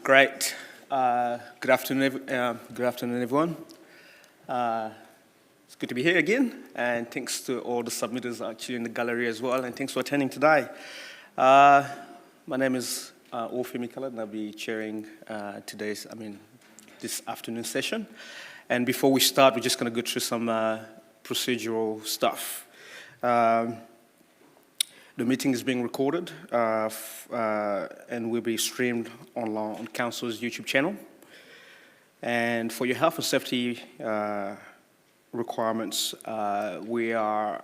Great. Good afternoon, everyone. It's good to be here again, and thanks to all the submitters actually in the gallery as well, and thanks for attending today. My name is Ofemi Khaled, and I'll be chairing this afternoon session. And before we start, we're just going to go through some procedural stuff. The meeting is being recorded and will be streamed online on Council's YouTube channel. And for your health and safety requirements, we are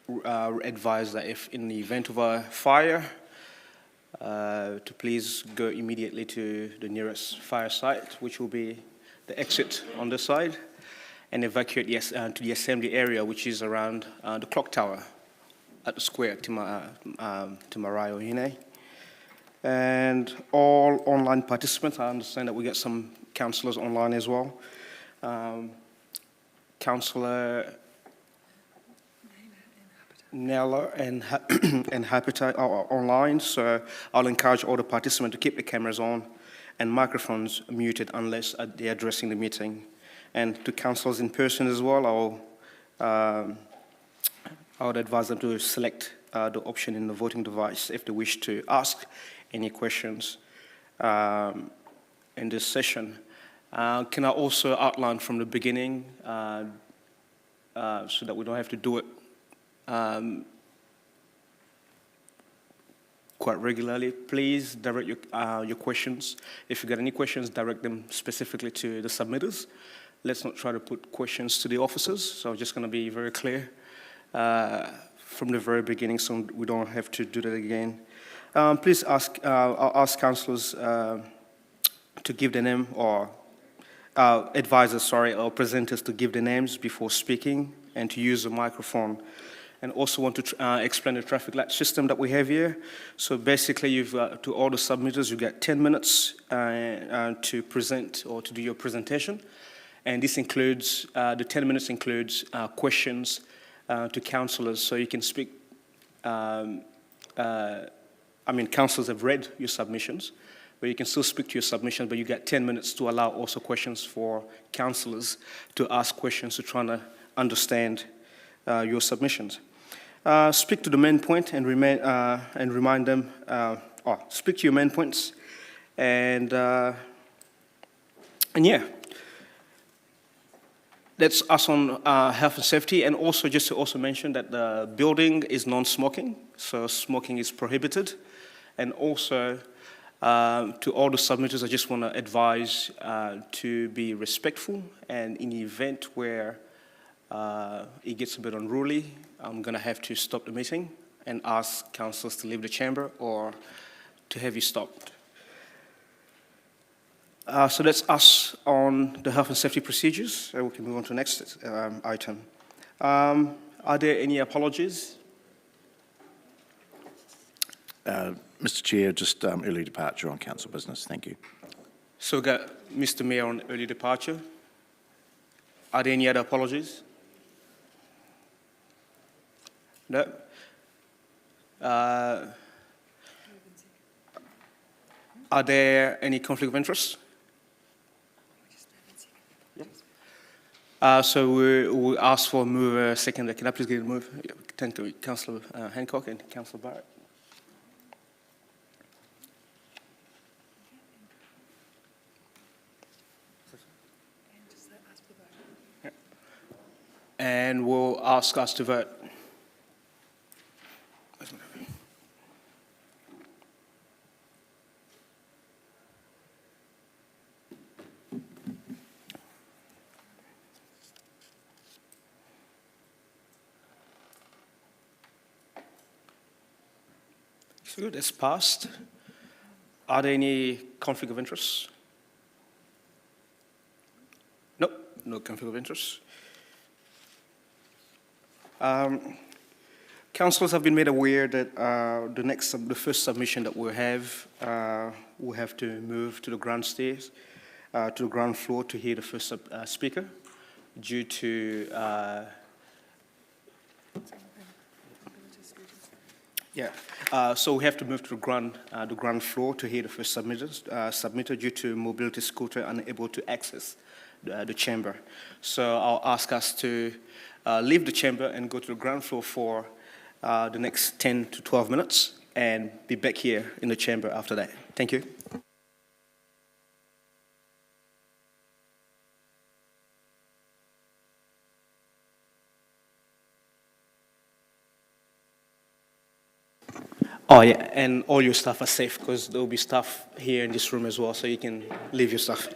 advised that if in the event of a fire, to please go immediately to the nearest fire site, which will be the exit on this side, and evacuate to the assembly area, which is around the clock tower at the square to Marayo Hine. And all online participants, I understand that we get some councillors online as well. Councillor Nella and Habitat are online, so I'll encourage all the participants to keep the cameras on and microphones muted unless they're addressing the meeting. And to councillors in person as well, I would advise them to select the option in the voting device if they wish to ask any questions in this session. Can I also outline from the beginning so that we don't have to do it quite regularly? Please direct your questions. If you got any questions, direct them specifically to the submitters. Let's not try to put questions to the officers. So I'm just going to be very clear from the very beginning, so we don't have to do that again. Please I'll ask councillors to give their name, or advisors, or presenters to give their names before speaking and to use the microphone. And also want to explain the traffic light system that we have here. So basically, you've to all the submitters, you get 10 minutes to present or to do your presentation. And this includes, the 10 minutes includes questions to councillors, so you can speak. Councillors have read your submissions, but you can still speak to your submission, but you get 10 minutes to allow also questions for councillors to ask questions to try to understand your submissions. Speak to the main point and remind them, speak to your main points, and yeah. That's us on health and safety, and also just to also mention that the building is non-smoking, so smoking is prohibited. And also to all the submitters, I just want to advise to be respectful, and in the event where it gets a bit unruly, I'm going to have to stop the meeting and ask councillors to leave the chamber or to have you stopped. So that's us on the health and safety procedures. We can move on to the next item. Are there any apologies? Mr. Chair, just early departure on council business. Thank you. So we got Mr. Mayor on early departure. Are there any other apologies? No. Are there any conflict of interest? So we ask for a mover, seconder. Can I please get a move? Thank you, Councillor Hancock and Councillor Barrett. And we'll ask us to vote. So good, it's passed. Are there any conflict of interest? Nope, no conflict of interest. Councillors have been made aware that the first submission that we'll have to move to the ground stairs, to the ground floor to hear the first speaker, due to Yeah. So we have to move to the ground floor to hear the first submitter due to mobility scooter unable to access the chamber. So I'll ask us to leave the chamber and go to the ground floor for the next 10 to 12 minutes and be back here in the chamber after that. Thank you. Oh, yeah, and all your stuff are safe because there will be stuff here in this room as well, so you can leave your stuff.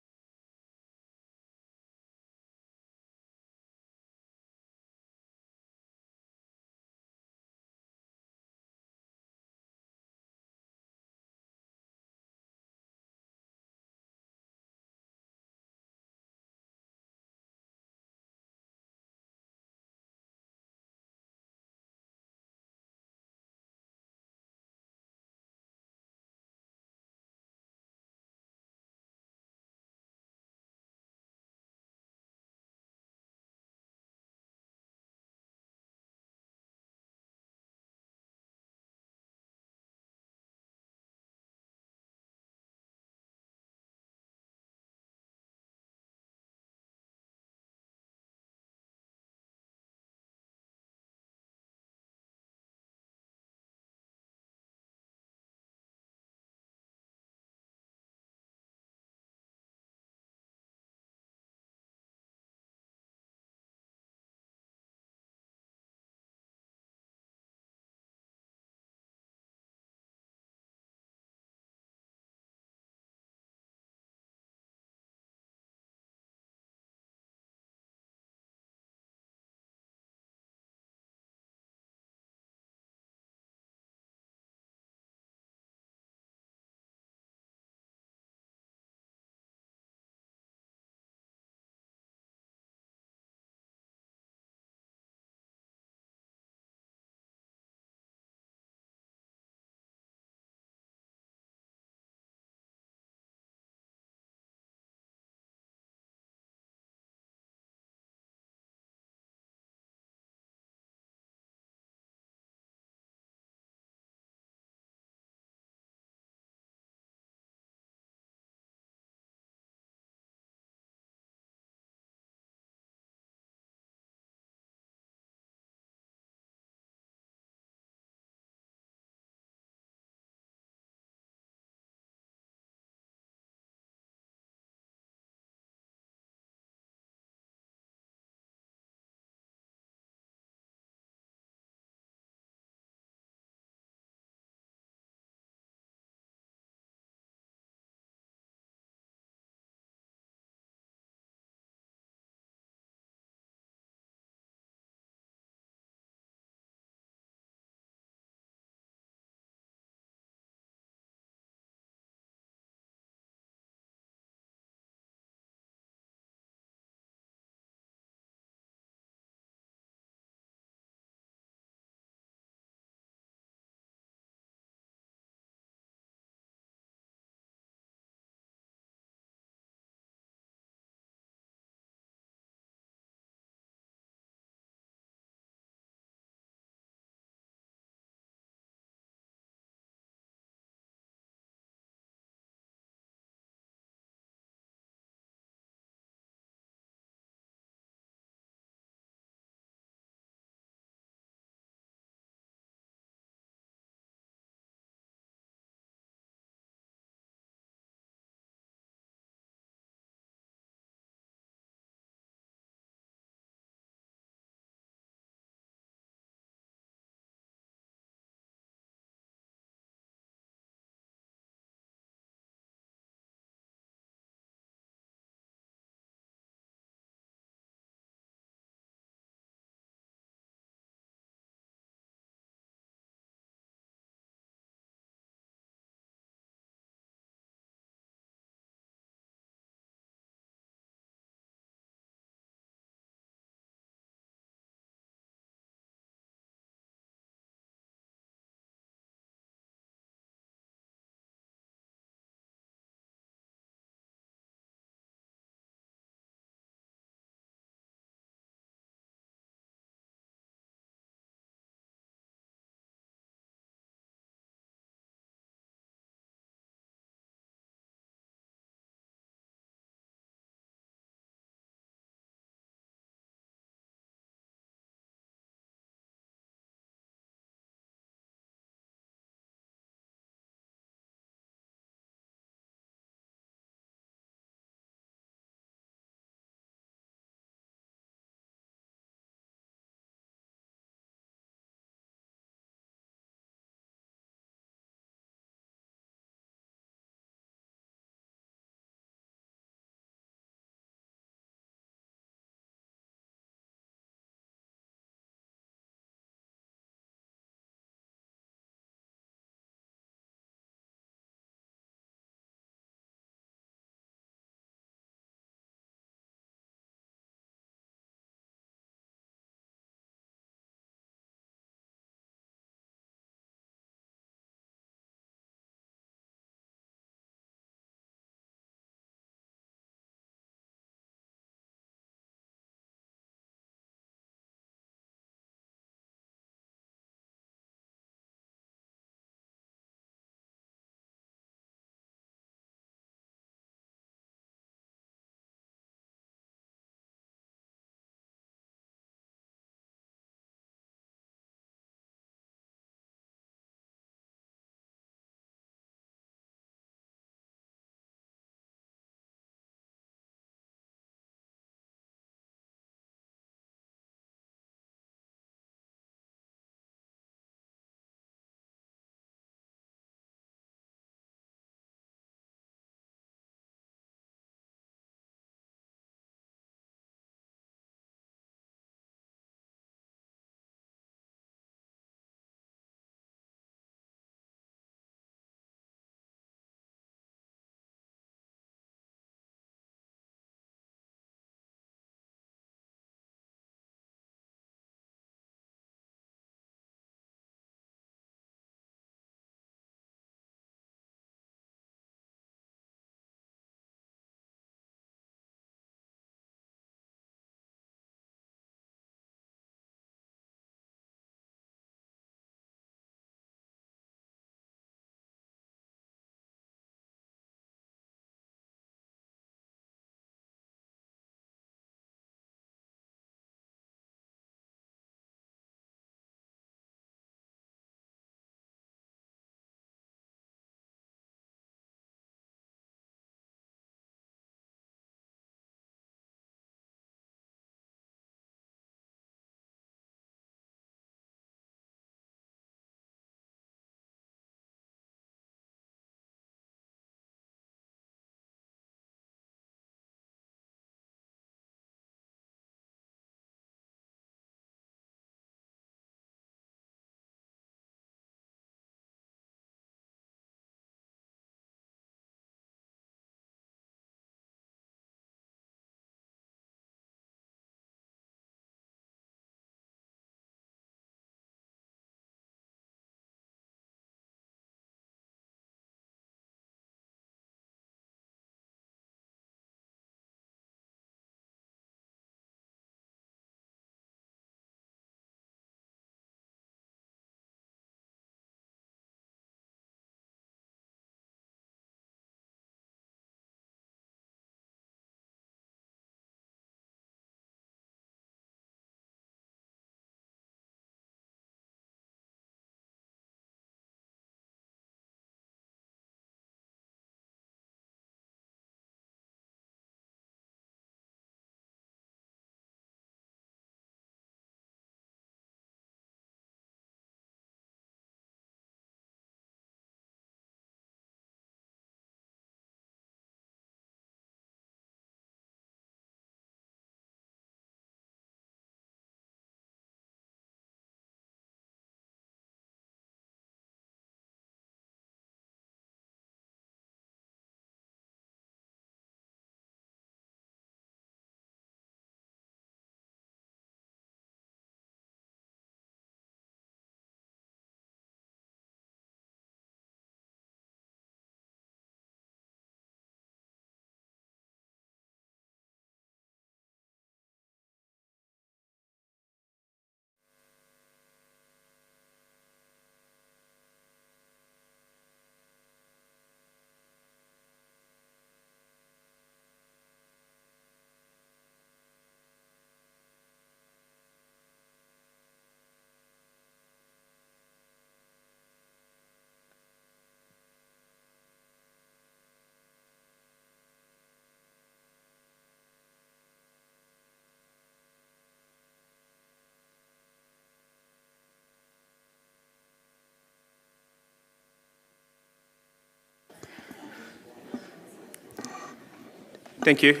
Thank you.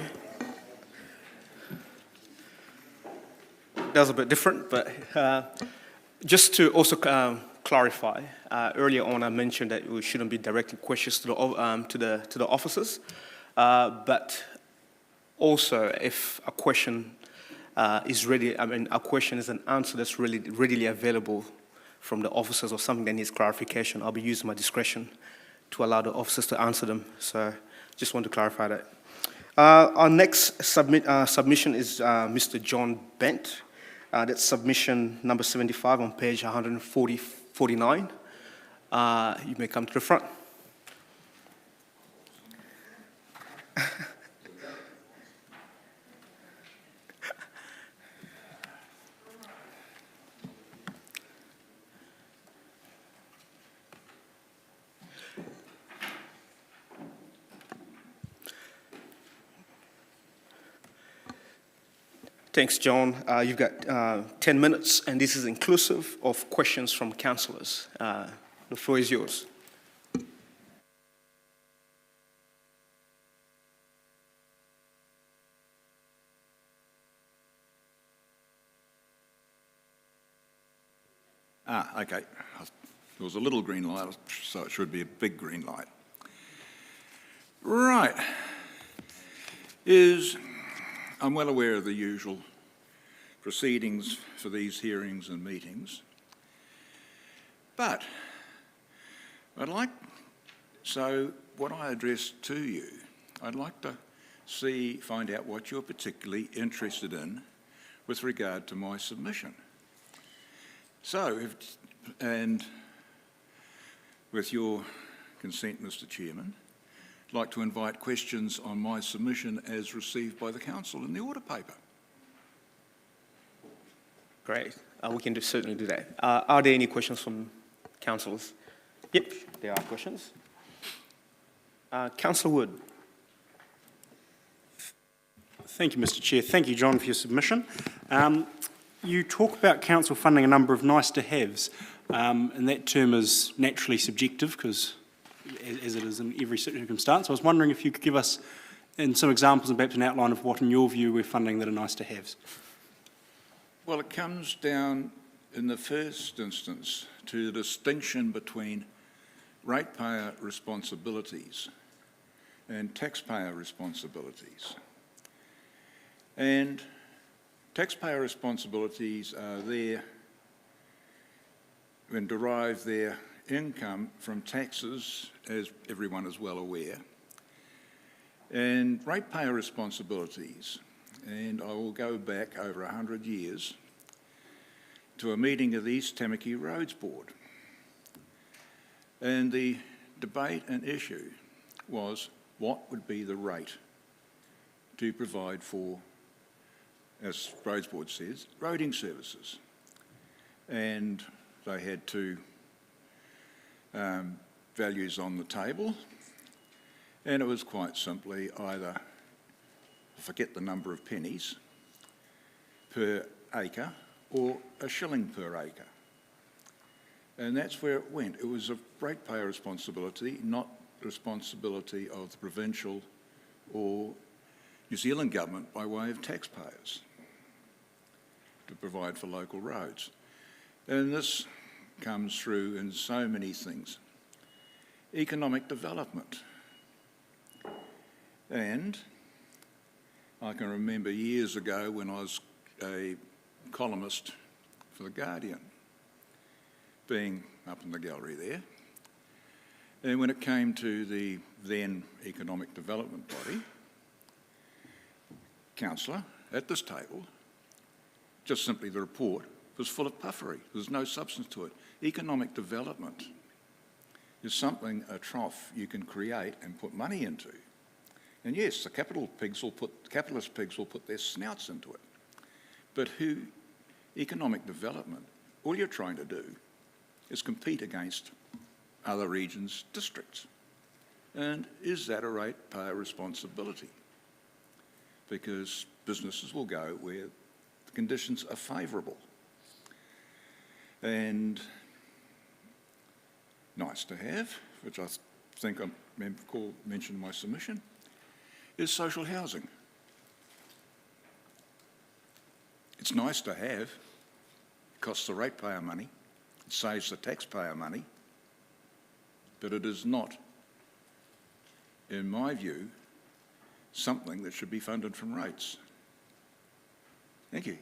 That was a bit different, but just to also clarify, earlier on I mentioned that we shouldn't be directing questions to the officers, but also if a question is ready, a question is an answer that's really readily available from the officers or something that needs clarification, I'll be using my discretion to allow the officers to answer them. So just want to clarify that. Our next submission is Mr. John Bent. That's submission number 75 on page 149. You may come to the front. Thanks, John. You've got 10 minutes, and this is inclusive of questions from councillors. The floor is yours. Okay. There was a little green light, so it should be a big green light. Right. I'm well aware of the usual proceedings for these hearings and meetings, but what I address to you, I'd like to find out what you're particularly interested in with regard to my submission. So, and with your consent, Mr. Chairman, I'd like to invite questions on my submission as received by the Council in the order paper. Great. We can certainly do that. Are there any questions from councillors? Yep, there are questions. Councillor Wood. Thank you, Mr. Chair. Thank you, John, for your submission. You talk about council funding a number of nice-to-haves, and that term is naturally subjective because, as it is in every circumstance, I was wondering if you could give us some examples and perhaps an outline of what, in your view, we're funding that are nice-to-haves. Well, it comes down, in the first instance, to the distinction between ratepayer responsibilities and taxpayer responsibilities. And taxpayer responsibilities are there and derive their income from taxes, as everyone is well aware. And ratepayer responsibilities, and I will go back over 100 years to a meeting of the East Tamaki Roads Board. And the debate and issue was what would be the rate to provide for, as Roads Board says, roading services. And they had two values on the table, and it was quite simply either, forget the number of pennies per acre or a shilling per acre. And that's where it went. It was a ratepayer responsibility, not the responsibility of the provincial or New Zealand government by way of taxpayers to provide for local roads. And this comes through in so many things. Economic development. And I can remember years ago when I was a columnist for The Guardian, being up in the gallery there, and when it came to the then economic development body, councillor at this table, just simply the report was full of puffery. There's no substance to it. Economic development is something, a trough you can create and put money into. And yes, the capitalist pigs will put their snouts into it. But economic development, all you're trying to do is compete against other regions' districts. And is that a ratepayer responsibility? Because businesses will go where the conditions are favourable. And nice to have, which I think I mentioned in my submission, is social housing. It's nice to have. It costs the ratepayer money. It saves the taxpayer money. But it is not, in my view, something that should be funded from rates. Thank you.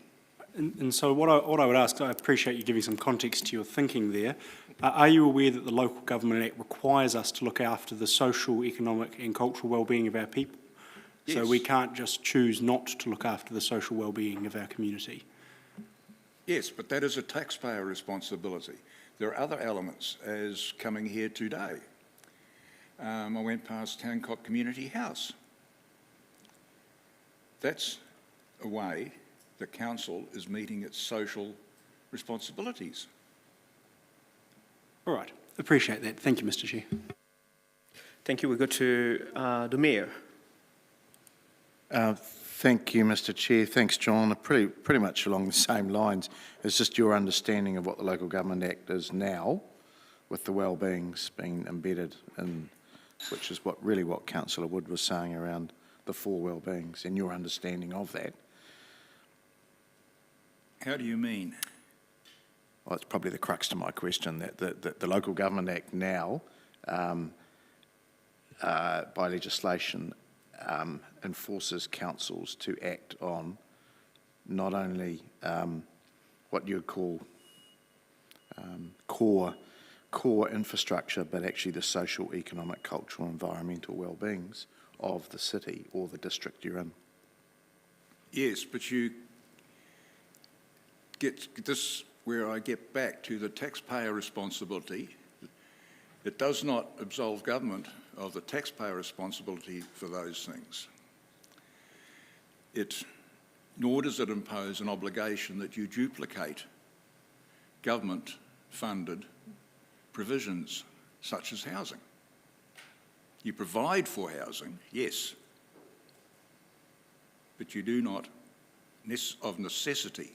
And so what I would ask, I appreciate you giving some context to your thinking there. Are you aware that the Local Government Act requires us to look after the social, economic and cultural well-being of our people? Yes. So we can't just choose not to look after the social well-being of our community. Yes, but that is a taxpayer responsibility. There are other elements, as coming here today. I went past Hancock Community House. That's a way the council is meeting its social responsibilities. All right, appreciate that. Thank you, Mr. Chair. Thank you. We go to the Mayor. Thank you, Mr. Chair. Thanks, John. Pretty much along the same lines. It's just your understanding of what the Local Government Act is now, with the well-beings being embedded in, which is what Councillor Wood was saying around the 4 well-beings, and your understanding of that. How do you mean? Well, it's probably the crux to my question, that the Local Government Act now, by legislation, enforces councils to act on not only what you would call core infrastructure, but actually the social, economic, cultural, environmental well-beings of the city or the district you're in. Yes, but you get this where I get back to the taxpayer responsibility. It does not absolve government of the taxpayer responsibility for those things. Nor does it impose an obligation that you duplicate government-funded provisions such as housing. You provide for housing, yes, but you do not, of necessity,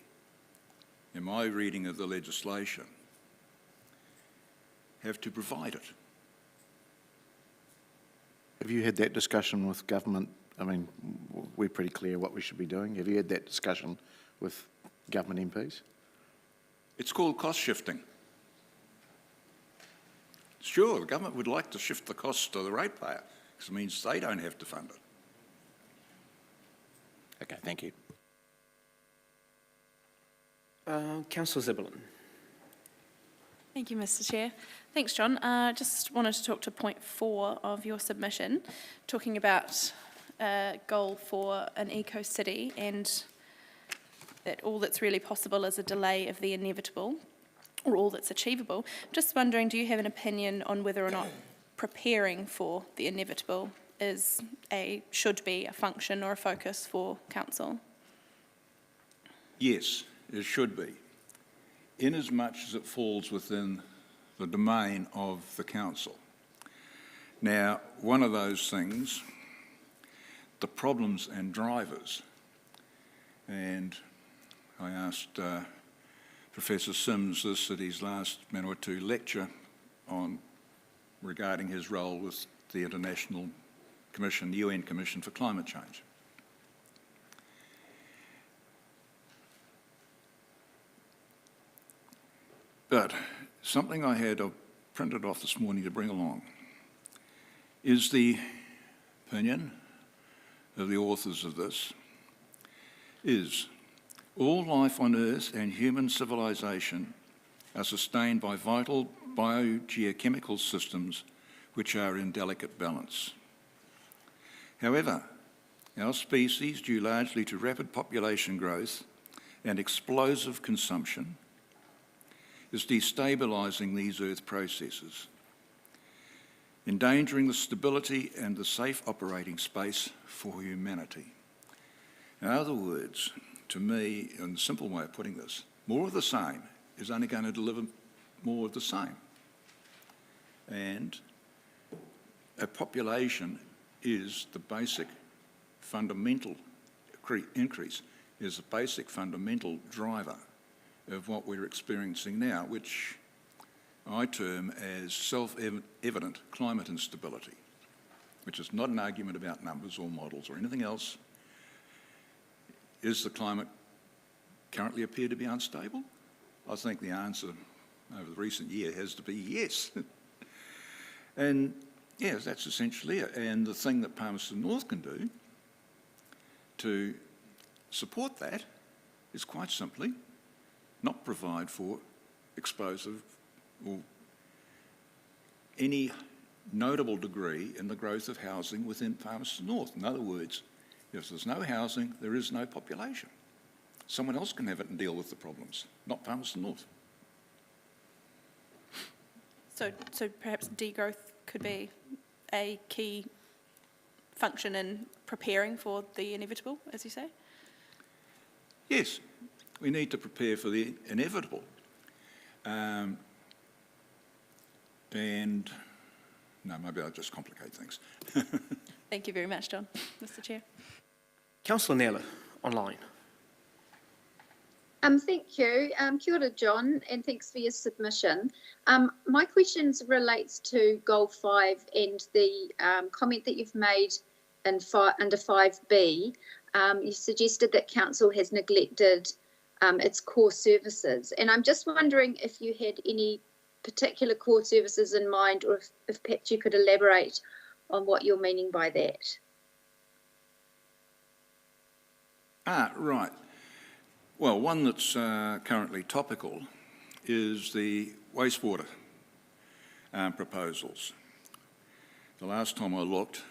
in my reading of the legislation, have to provide it. Have you had that discussion with government? I mean, we're pretty clear what we should be doing. Have you had that discussion with government MPs? It's called cost shifting. Sure, the government would like to shift the costs to the ratepayer, because it means they don't have to fund it. Okay, thank you. Councillor Zebulon. Thank you, Mr. Chair. Thanks, John. Just wanted to talk to point 4 of your submission, talking about a goal for an eco-city and that all that's really possible is a delay of the inevitable, or all that's achievable. Just wondering, do you have an opinion on whether or not preparing for the inevitable should be a function or a focus for council? Yes, it should be, inasmuch as it falls within the domain of the council. Now, one of those things, the problems and drivers, and I asked Professor Sims this at his last Manawatu lecture regarding his role with the International Commission, the UN Commission for Climate Change. But something I had printed off this morning to bring along is the opinion of the authors of this is all life on Earth and human civilization are sustained by vital biogeochemical systems which are in delicate balance. However, our species, due largely to rapid population growth and explosive consumption, is destabilising these Earth processes, endangering the stability and the safe operating space for humanity. In other words, to me, in the simple way of putting this, more of the same is only going to deliver more of the same. And a population is the basic fundamental increase, is the basic fundamental driver of what we're experiencing now, which I term as self-evident climate instability. which is not an argument about numbers or models or anything else. Is the climate currently appear to be unstable? I think the answer over the recent year has to be yes. And yes, that's essentially it. And the thing that Palmerston North can do to support that is quite simply not provide for explosive or any notable degree in the growth of housing within Palmerston North. In other words, if there's no housing, there is no population. Someone else can have it and deal with the problems, not Palmerston North. So perhaps degrowth could be a key function in preparing for the inevitable, as you say? Yes, we need to prepare for the inevitable. And no, maybe I'll just complicate things. Thank you very much, John. Mr. Chair. Councillor Naylor, online. Thank you. Kia ora, John, and thanks for your submission. My questions relates to Goal 5 and the comment that you've made in under 5B. You suggested that council has neglected its core services, and I'm just wondering if you had any particular core services in mind, or if perhaps you could elaborate on what you're meaning by that. Right. Well, one that's currently topical is the wastewater proposals. The last time I looked,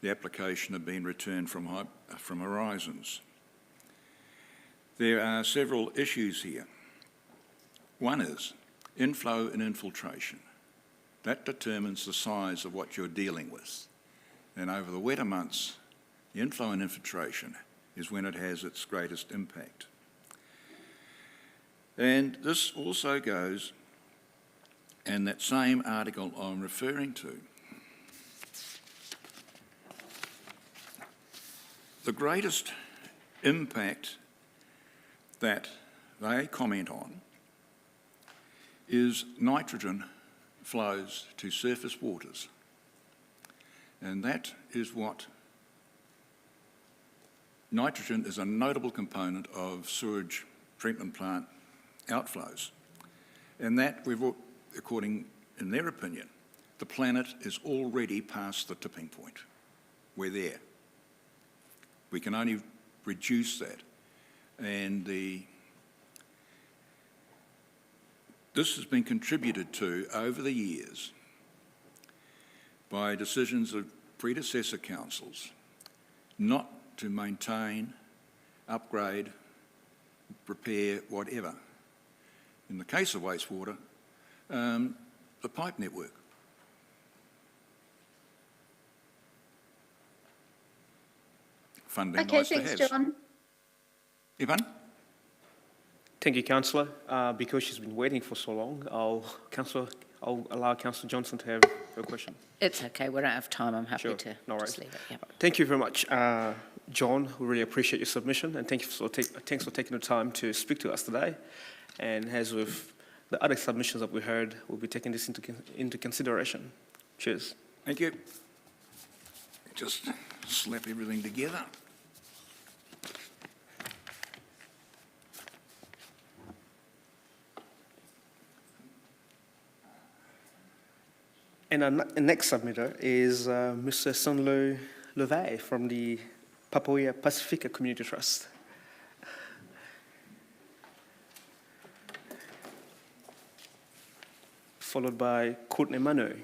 the application had been returned from Horizons. There are several issues here. One is inflow and infiltration. That determines the size of what you're dealing with. And over the wetter months, the inflow and infiltration is when it has its greatest impact. And this also goes in that same article I'm referring to. The greatest impact that they comment on is nitrogen flows to surface waters. And that is what nitrogen is a notable component of sewage treatment plant outflows. And that, according in their opinion, the planet is already past the tipping point. We're there. We can only reduce that. And this has been contributed to over the years by decisions of predecessor councils not to maintain, upgrade, repair, whatever. In the case of wastewater, the pipe network. Funding Okay, nice to thanks, have. John. Evan? Thank you, Councillor. Because she's been waiting for so long, I'll allow Councillor Johnson to have her question. It's okay, we don't have time, I'm happy Sure, to no worries. just leave it. Yeah. Thank you very much, John. We really appreciate your submission, and thanks for taking the time to speak to us today. And as with the other submissions that we heard, we'll be taking this into consideration. Cheers. Thank you. Just slap everything together. And our next submitter is Mr. Sunlo Levay from the Papuia Pacifica Community Trust. Followed by Courtney Manu.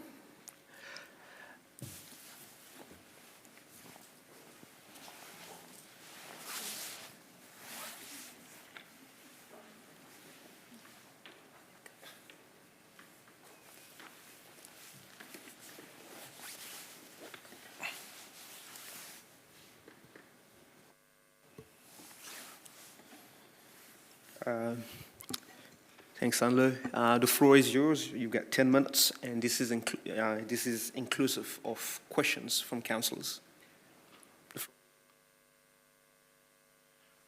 Thanks, Sunlo. The floor is yours. You've got 10 minutes, and this is inclusive of questions from councillors.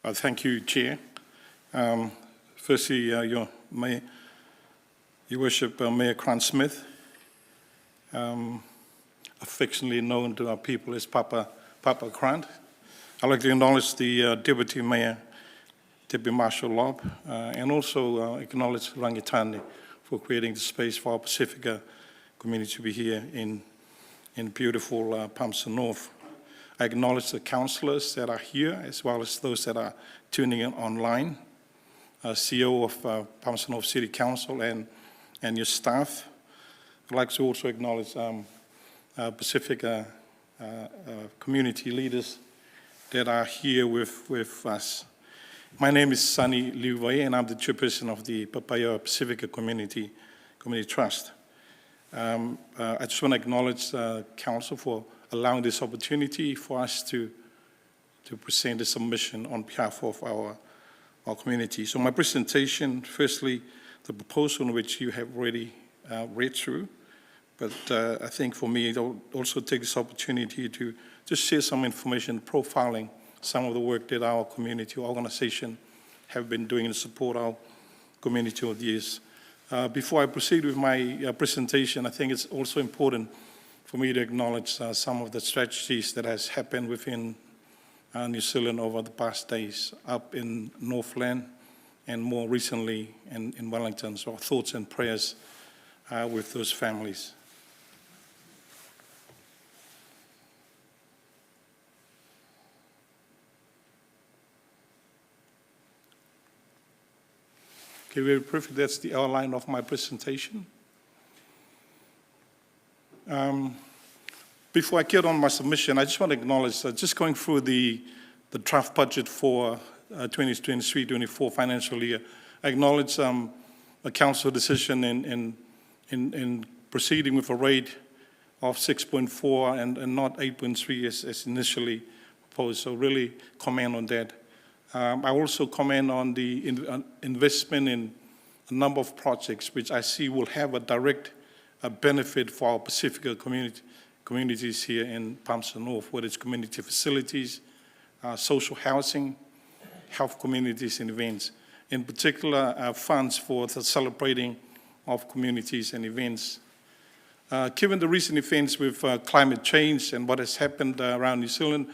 Thank you, Chair. Firstly, Your Worship, Mayor Cron Smith, affectionately known to our people as Papa Grant. I'd like to acknowledge the Deputy Mayor, Deputy Marshal Lobb, and also acknowledge Rangitane for creating the space for our Pacifica community to be here in beautiful Palmerston North. I acknowledge the councillors that are here, as well as those that are tuning in online, CEO of Palmerston North City Council and your staff. I'd like to also acknowledge Pacifica community leaders that are here with us. My name is Sunny Liuwai, and I'm the chairperson of the Papaya Pacifica Community Trust. I just want to acknowledge Council for allowing this opportunity for us to present a submission on behalf of our community. So my presentation, firstly, the proposal which you have already read through, but I think for me, I'll also take this opportunity to just share some information profiling some of the work that our community organization have been doing to support our community over the years. Before I proceed with my presentation, I think it's also important for me to acknowledge some of the strategies that has happened within New Zealand over the past days, up in Northland and more recently in Wellington. So our thoughts and prayers with those families. Okay, very briefly, that's the outline of my presentation. Before I get on my submission, I just want to acknowledge, just going through the draft budget for 2023-24 financial year, I acknowledge a council decision in proceeding with a rate of 6.4 and not 8.3 as initially proposed, so really comment on that. I also comment on the investment in a number of projects which I see will have a direct benefit for our Pacifica communities here in Palmerston North, whether it's community facilities, social housing, health communities and events. In particular, funds for the celebrating of communities and events. Given the recent events with climate change and what has happened around New Zealand,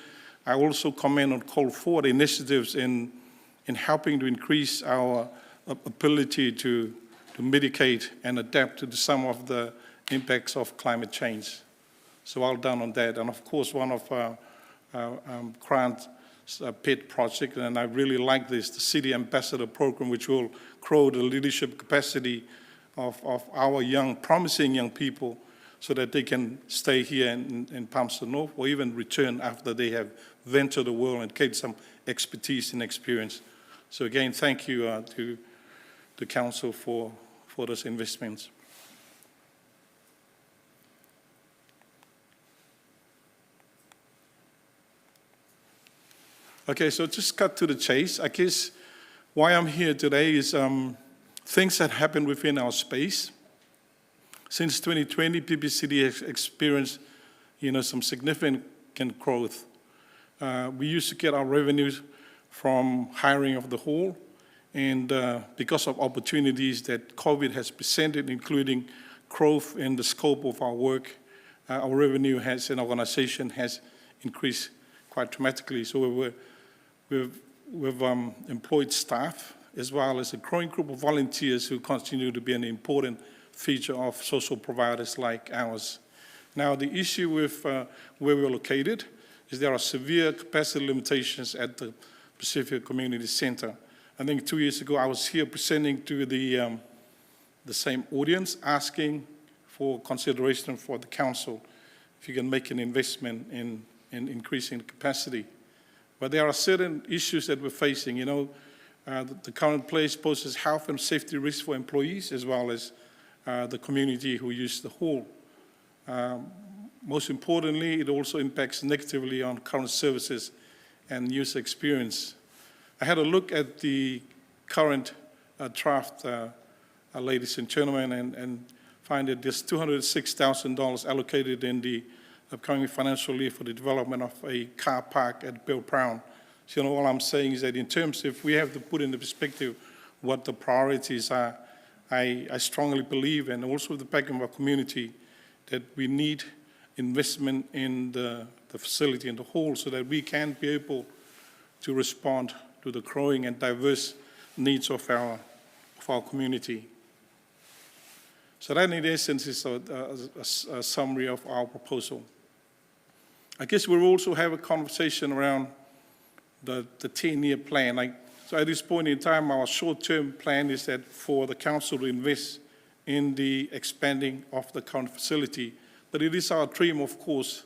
I also comment on call forward initiatives in helping to increase our ability to mitigate and adapt to some of the impacts of climate change. So well done on that. And of course, one of Grant's pet project, and I really like this, the City Ambassador Program, which will grow the leadership capacity of our promising young people so that they can stay here in Palmerston North or even return after they have ventured the world and get some expertise and experience. So again, thank you to the Council for those investments. Okay, so just cut to the chase. I guess why I'm here today is things that happen within our space. Since 2020, PPCD has experienced, some significant growth. We used to get our revenues from hiring of the whole, and because of opportunities that COVID has presented, including growth in the scope of our work, our revenue as an organization has increased quite dramatically. So we've employed staff as well as a growing group of volunteers who continue to be an important feature of social providers like ours. Now, the issue with where we're located is there are severe capacity limitations at the Pacific Community Center. I think 2 years ago, I was here presenting to the same audience, asking for consideration for the council if you can make an investment in increasing the capacity. But there are certain issues that we're facing. The current place poses health and safety risks for employees as well as the community who use the hall. Most importantly, it also impacts negatively on current services and user experience. I had a look at the current draft, ladies and gentlemen, and find that there's $206,000 allocated in the upcoming financial year for the development of a car park at Bill Brown. So, all I'm saying is that in terms, if we have to put into perspective what the priorities are, I strongly believe, and also the back of our community, that we need investment in the facility in the hall so that we can be able to respond to the growing and diverse needs of our community. So that in essence is a summary of our proposal. I guess we'll also have a conversation around the 10-year plan. So at this point in time, our short-term plan is that for the council to invest in the expanding of the current facility. But it is our dream, of course,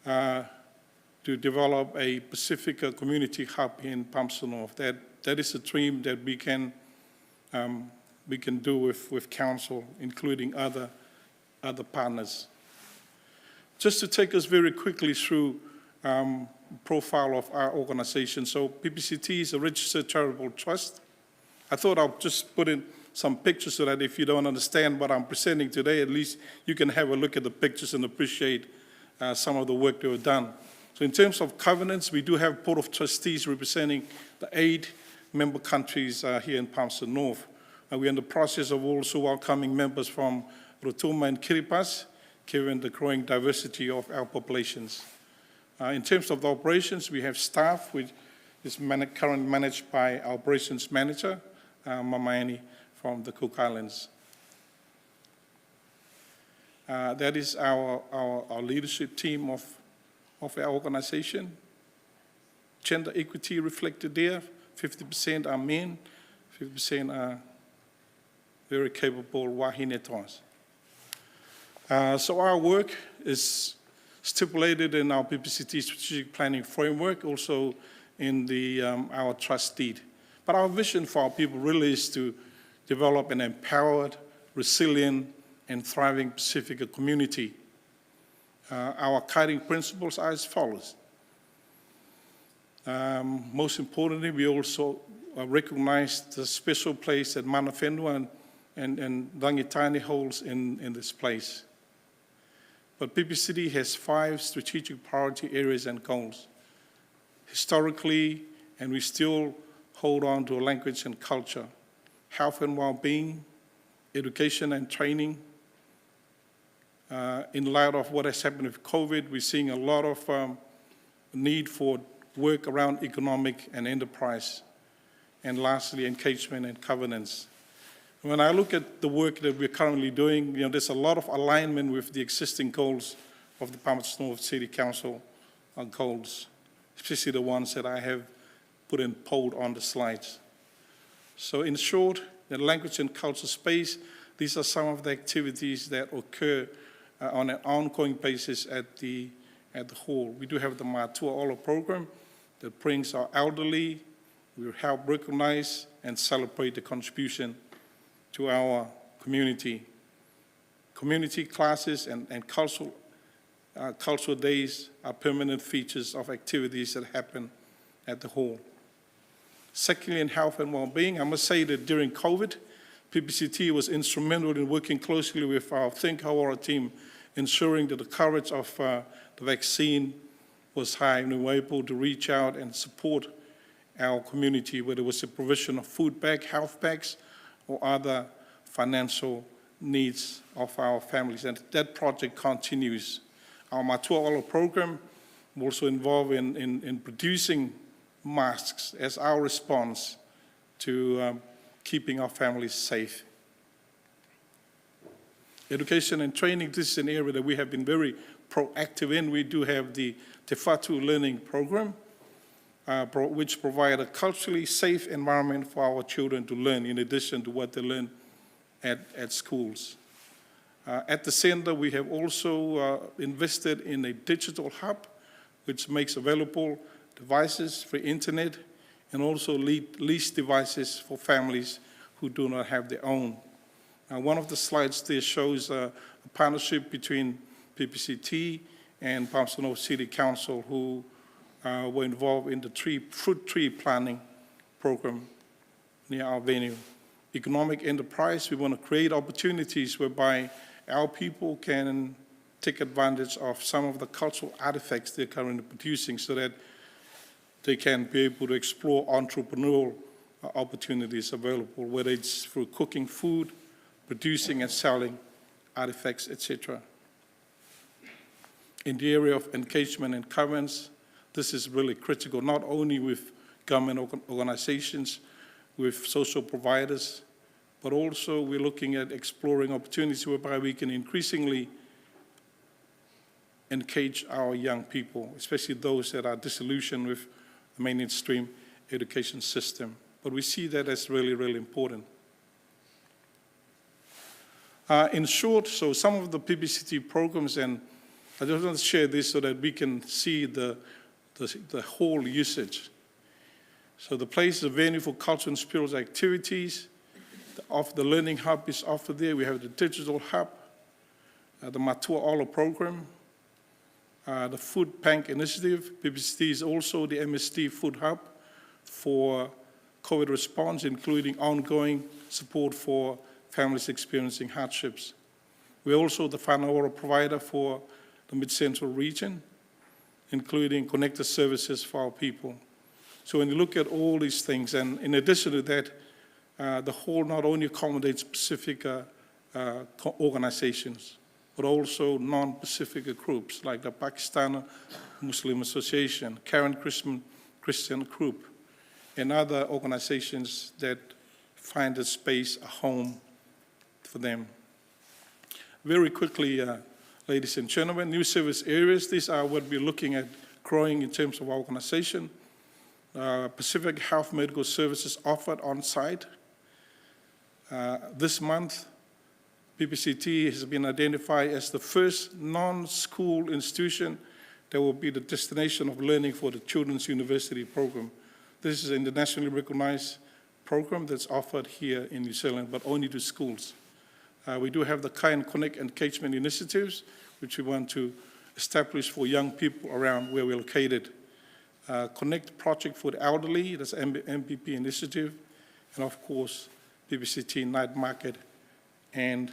to develop a Pacifica community hub in Palmerston North. That is a dream that we can do with council, including other partners. Just to take us very quickly through profile of our organization. So PPCT is a registered charitable trust. I thought I'll just put in some pictures so that if you don't understand what I'm presenting today, at least you can have a look at the pictures and appreciate some of the work that we've done. So in terms of governance, we do have Board of Trustees representing the 8 member countries here in Palmerston North. We're in the process of also welcoming members from Rotuma and Kiribati, given the growing diversity of our populations. In terms of the operations, we have staff, which is currently managed by our operations manager, Mamaini, from the Cook Islands. That is our leadership team of our organization. Gender equity reflected there, 50% are men, 50% are very capable wahine toas. So our work is stipulated in our PPCT strategic planning framework, also in our trust deed. But our vision for our people really is to develop an empowered, resilient, and thriving Pacifica community. Our guiding principles are as follows. Most importantly, we also recognize the special place that Mana Whenua and Rangitane holds in this place. But PPCT has 5 strategic priority areas and goals. Historically, and we still hold on to language and culture, health and well-being, education and training. In light of what has happened with COVID, we're seeing a lot of need for work around economic and enterprise. And lastly, engagement and governance. When I look at the work that we're currently doing, there's a lot of alignment with the existing goals of the Palmerston North City Council goals, especially the ones that I have put in bold on the slides. So in short, the language and culture space, these are some of the activities that occur on an ongoing basis at the hall. We do have the Matua Ola program that brings our elderly, we help recognize and celebrate the contribution to our community. Community classes and cultural days are permanent features of activities that happen at the hall. Secondly, in health and well-being, I must say that during COVID, PPCT was instrumental in working closely with our Think Hawara team, ensuring that the coverage of the vaccine was high, and we were able to reach out and support our community, whether it was the provision of food bag, health bags, or other financial needs of our families. And that project continues. Our Matua Ola program will also involve in producing masks as our response to keeping our families safe. Education and training, this is an area that we have been very proactive in. We do have the Te Whatu Learning Program, which provide a culturally safe environment for our children to learn in addition to what they learn at schools. At the center, we have also invested in a digital hub, which makes available devices for internet and also lease devices for families who do not have their own. One of the slides there shows a partnership between PPCT and Palmerston North City Council, who were involved in the fruit tree planting program near our venue. Economic enterprise, we want to create opportunities whereby our people can take advantage of some of the cultural artifacts they're currently producing so that they can be able to explore entrepreneurial opportunities available, whether it's through cooking food, producing and selling artifacts, etc. In the area of engagement and governance, this is really critical, not only with government organizations, with social providers, but also we're looking at exploring opportunities whereby we can increasingly engage our young people, especially those that are disillusioned with the mainstream education system. But we see that as really, really important. In short, so some of the PPCT programs, and I just want to share this so that we can see the whole usage. So the place is a venue for cultural and spiritual activities. The Learning Hub is offered there. We have the Digital Hub, the Matua Ola program, the Food Bank Initiative. PPCT is also the MSD Food Hub for COVID response, including ongoing support for families experiencing hardships. We're also the Whanaora provider for the Mid-Central region, including connected services for our people. So when you look at all these things, and in addition to that, the whole not only accommodates specific organizations, but also non-Pacific groups like the Pakistan Muslim Association, Karen Christian Group, and other organizations that find a space, a home for them. Very quickly, ladies and gentlemen, new service areas, these are what we're looking at growing in terms of our organization. Pacific Health Medical Services offered on-site. This month, PPCT has been identified as the first non-school institution that will be the destination of learning for the Children's University program. This is an internationally recognized program that's offered here in New Zealand, but only to schools. We do have the Kind Connect engagement initiatives, which we want to establish for young people around where we're located. Connect project for the elderly, that's MPP initiative, and of course, PPCT Night Market. And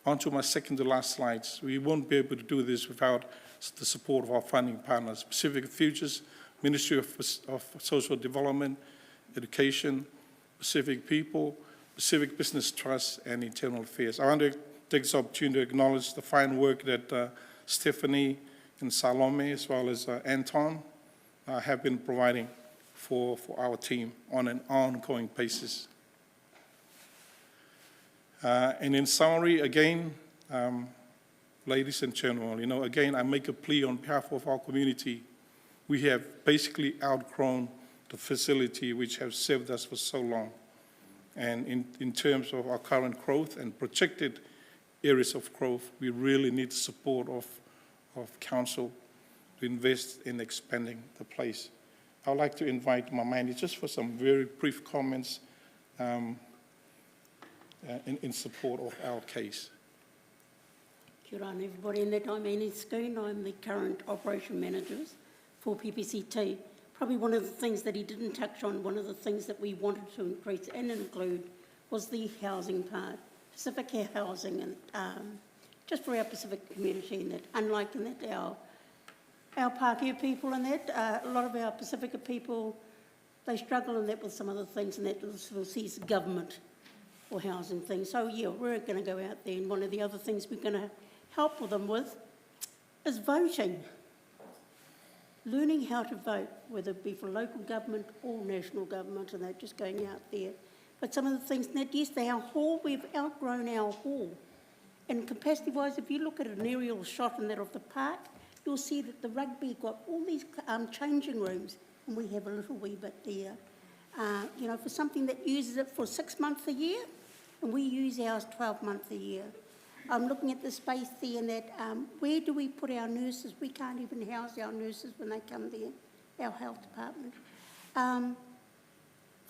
onto my second to last slides. We won't be able to do this without the support of our funding partners, Pacific Futures, Ministry of Social Development, Education, Pacific People, Pacific Business Trust, and Internal Affairs. I want to take this opportunity to acknowledge the fine work that Stephanie and Salome, as well as Anton, have been providing for our team on an ongoing basis. And in summary, again, ladies and gentlemen, again, I make a plea on behalf of our community. We have basically outgrown the facility which has served us for so long. And in terms of our current growth and projected areas of growth, we really need the support of council to invest in expanding the place. I would like to invite my manager just for some very brief comments in support of our case. Kia ora everybody, in that I'm Annie Schoon. I'm the current operation manager for PPCT. Probably one of the things that he didn't touch on, one of the things that we wanted to increase and include was the housing part, Pacific housing, and just for our Pacific community, and that unlike in that our Pākehā people and that, a lot of our Pacifica people, they struggle in that with some of the things, and that sort of sees government for housing things. So yeah, we're going to go out there, and one of the other things we're going to help them with is voting. Learning how to vote, whether it be for local government or national government, and they're just going out there. But some of the things, that yes, our hall, we've outgrown our hall. And capacity-wise, if you look at an aerial shot in that of the park, you'll see that the rugby got all these changing rooms, and we have a little wee bit there. For something that uses it for 6 months a year, and we use ours 12 months a year. I'm looking at the space there, and that where do we put our nurses? We can't even house our nurses when they come there, our health department.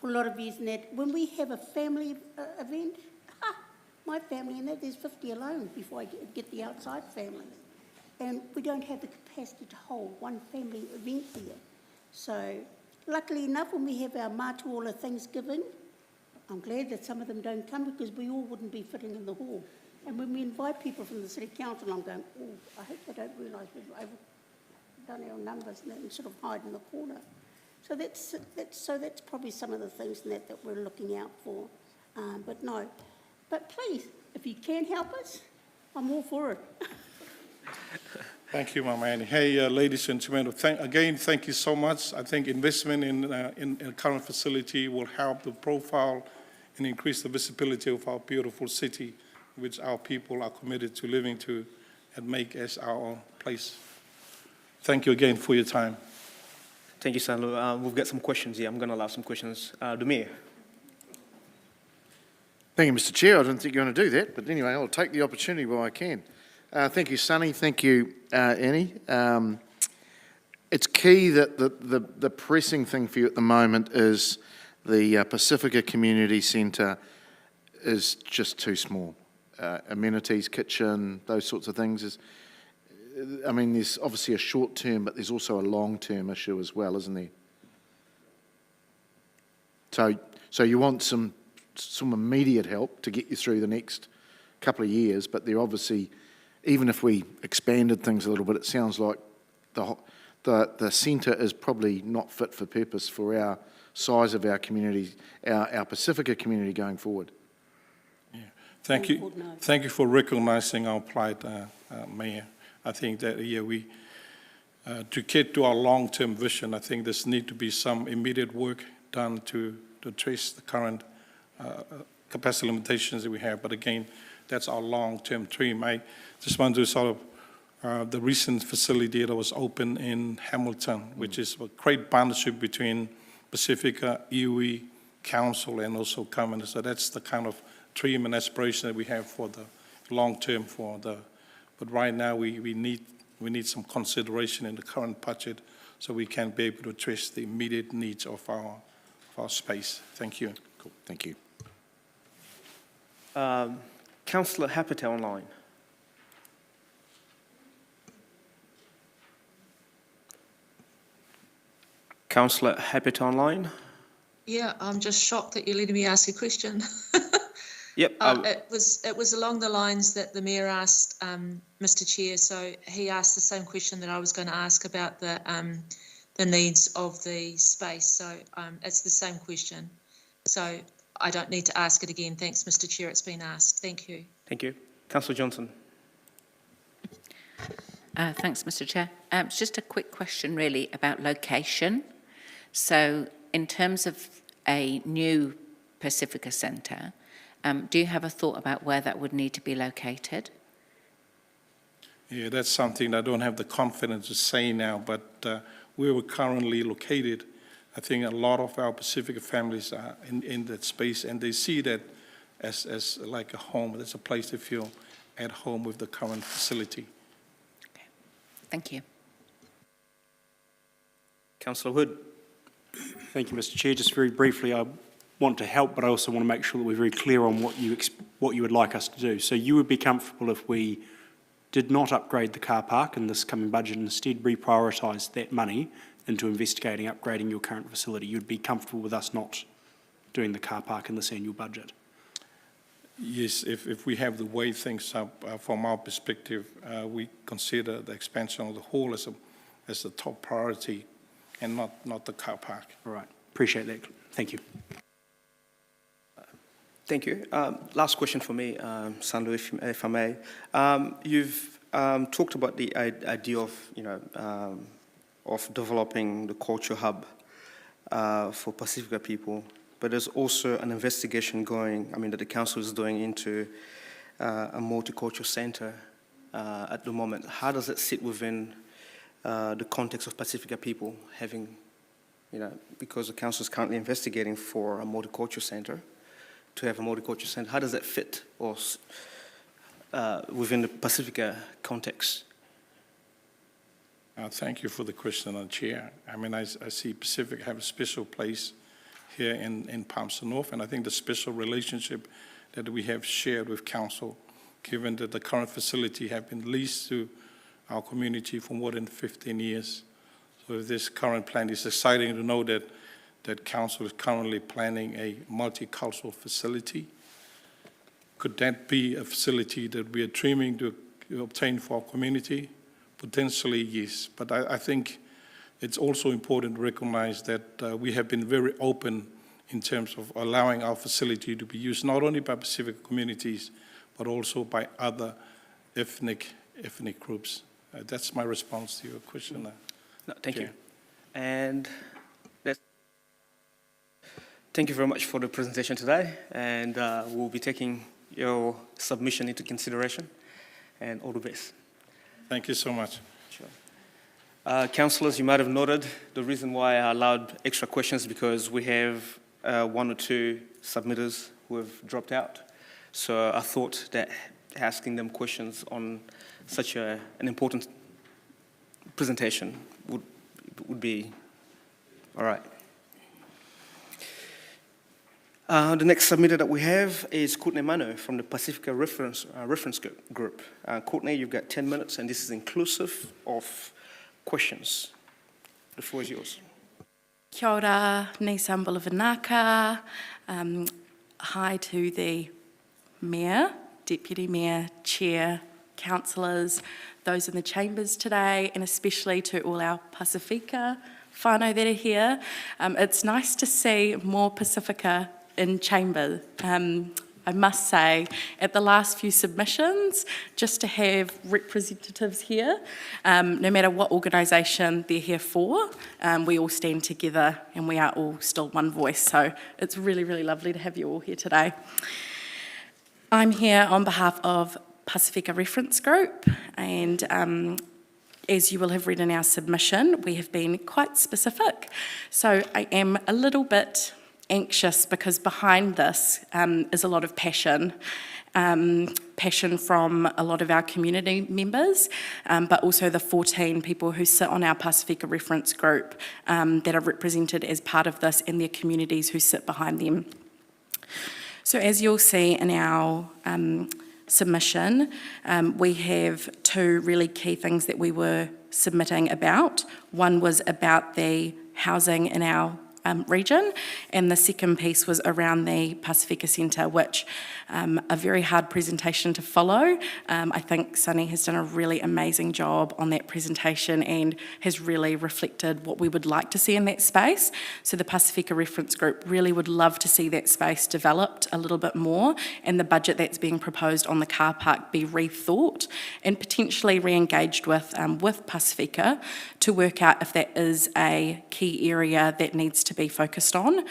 For a lot of years, and that when we have a family event, my family, and that there's 50 alone before I get the outside family. And we don't have the capacity to hold one family event there. So luckily enough, when we have our Mātuola Thanksgiving, I'm glad that some of them don't come because we all wouldn't be fitting in the hall. And when we invite people from the City Council, I'm going, oh, I hope they don't realise we've overdone our numbers and sort of hide in the corner. So that's probably some of the things that we're looking out for. But please, if you can help us, I'm all for it. Thank you, Mama Annie. Hey, ladies and gentlemen, thank you so much. I think investment in the current facility will help the profile and increase the visibility of our beautiful city, which our people are committed to living to and make as our own place. Thank you again for your time. Thank you, Sanlu. We've got some questions here. I'm going to allow some questions. The Mayor. Thank you, Mr. Chair. I didn't think you were going to do that, but anyway, I'll take the opportunity while I can. Thank you, Sonny. Thank you, Annie. It's key that the pressing thing for you at the moment is the Pacifica Community Centre is just too small. Amenities, kitchen, those sorts of things. I mean, there's obviously a short term, but there's also a long term issue as well, isn't there? So you want some immediate help to get you through the next couple of years, but they're obviously, even if we expanded things a little bit, it sounds like the centre is probably not fit for purpose for our size of our community, our Pacifica community going forward. Yeah. Thank you. Thank you for recognising our plight, Mayor. I think that to get to our long-term vision, I think there's need to be some immediate work done to address the current capacity limitations that we have. But again, that's our long-term dream. I just want to sort of the recent facility that was open in Hamilton, which is a great partnership between Pacifica, iwi, Council, and also Common. So that's the kind of dream and aspiration that we have for the long-term but right now we need some consideration in the current budget so we can be able to address the immediate needs of our space. Thank you. Cool. Thank you. Councillor Hapete online. Councillor Hapete online. Yeah, I'm just shocked that you're letting me ask a question. Yep. It was along the lines that the Mayor asked Mr. Chair. So he asked the same question that I was going to ask about the needs of the space. So it's the same question. So I don't need to ask it again. Thanks, Mr. Chair. It's been asked. Thank you. Thank you. Councillor Johnson. Thanks, Mr. Chair. It's just a quick question, really, about location. So, in terms of a new Pacifica Centre, do you have a thought about where that would need to be located? Yeah, that's something I don't have the confidence to say now, but where we're currently located, I think a lot of our Pacifica families are in that space, and they see that as like a home. It's a place to feel at home with the current facility. Okay. Thank you. Councillor Hood. Thank you, Mr. Chair. Just very briefly, I want to help, but I also want to make sure that we're very clear on what you would like us to do. So you would be comfortable if we did not upgrade the car park in this coming budget and instead reprioritise that money into investigating upgrading your current facility. You'd be comfortable with us not doing the car park in this annual budget? Yes, if we have to weigh things up from our perspective, we consider the expansion of the hall as the top priority and not the car park. All right. Appreciate that. Thank you. Thank you. Last question for me, Sanlu, if I may. You've talked about the idea of, of developing the culture hub for Pacifica people, but there's also an investigation going, that the council is doing into a multicultural centre at the moment. How does it sit within the context of Pacifica people having, because the council is currently investigating for a multicultural centre, to have a multicultural centre, how does that fit or within the Pacifica context? Thank you for the question, Chair. I see Pacific have a special place here in Palmerston North, and I think the special relationship that we have shared with Council, given that the current facility have been leased to our community for more than 15 years. So with this current plan, it's exciting to know that Council is currently planning a multicultural facility. Could that be a facility that we are dreaming to obtain for our community? Potentially, yes. But I think it's also important to recognize that we have been very open in terms of allowing our facility to be used not only by Pacific communities, but also by other ethnic groups. That's my response to your question. No, thank you. Okay. And thank you very much for the presentation today, and we'll be taking your submission into consideration, and all the best. Thank you so much. Sure. Councillors, you might have noted the reason why I allowed extra questions because we have 1 or 2 submitters who have dropped out. So I thought that asking them questions on such an important presentation would be all right. The next submitter that we have is Courtney Mano from the Pacifica Reference Group. Courtney, you've got 10 minutes, and this is inclusive of questions. The floor is yours. Kia ora, Nisan Bulavanaka. Hi to the Mayor, Deputy Mayor, Chair, councillors, those in the chambers today, and especially to all our Pacifica whānau that are here. It's nice to see more Pacifica in chamber. I must say, at the last few submissions, just to have representatives here, no matter what organisation they're here for, we all stand together and we are all still one voice. So it's really, really lovely to have you all here today. I'm here on behalf of Pacifica Reference Group, and as you will have read in our submission, we have been quite specific. So I am a little bit anxious because behind this is a lot of passion. Passion from a lot of our community members, but also the 14 people who sit on our Pacifica Reference Group that are represented as part of this and their communities who sit behind them. So as you'll see in our submission, we have 2 really key things that we were submitting about. One was about the housing in our region, and the second piece was around the Pacifica Centre, which a very hard presentation to follow. I think Sunny has done a really amazing job on that presentation and has really reflected what we would like to see in that space. So the Pacifica Reference Group really would love to see that space developed a little bit more, and the budget that's being proposed on the car park be rethought and potentially re-engaged with Pacifica to work out if that is a key area that needs to be focused on,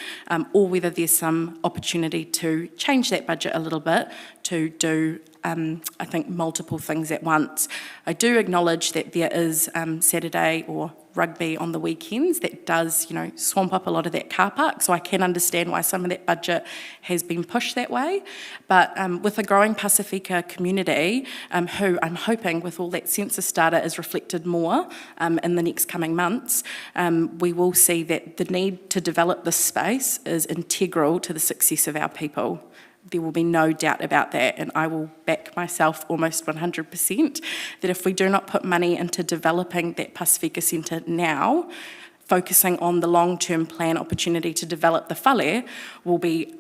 or whether there's some opportunity to change that budget a little bit to do, I think, multiple things at once. I do acknowledge that there is Saturday or rugby on the weekends that does, swamp up a lot of that car park, so I can understand why some of that budget has been pushed that way. But with a growing Pacifica community, who I'm hoping with all that census data is reflected more in the next coming months, we will see that the need to develop this space is integral to the success of our people. There will be no doubt about that, and I will back myself almost 100% that if we do not put money into developing that Pacifica Centre now, focusing on the long-term plan opportunity to develop the whale will be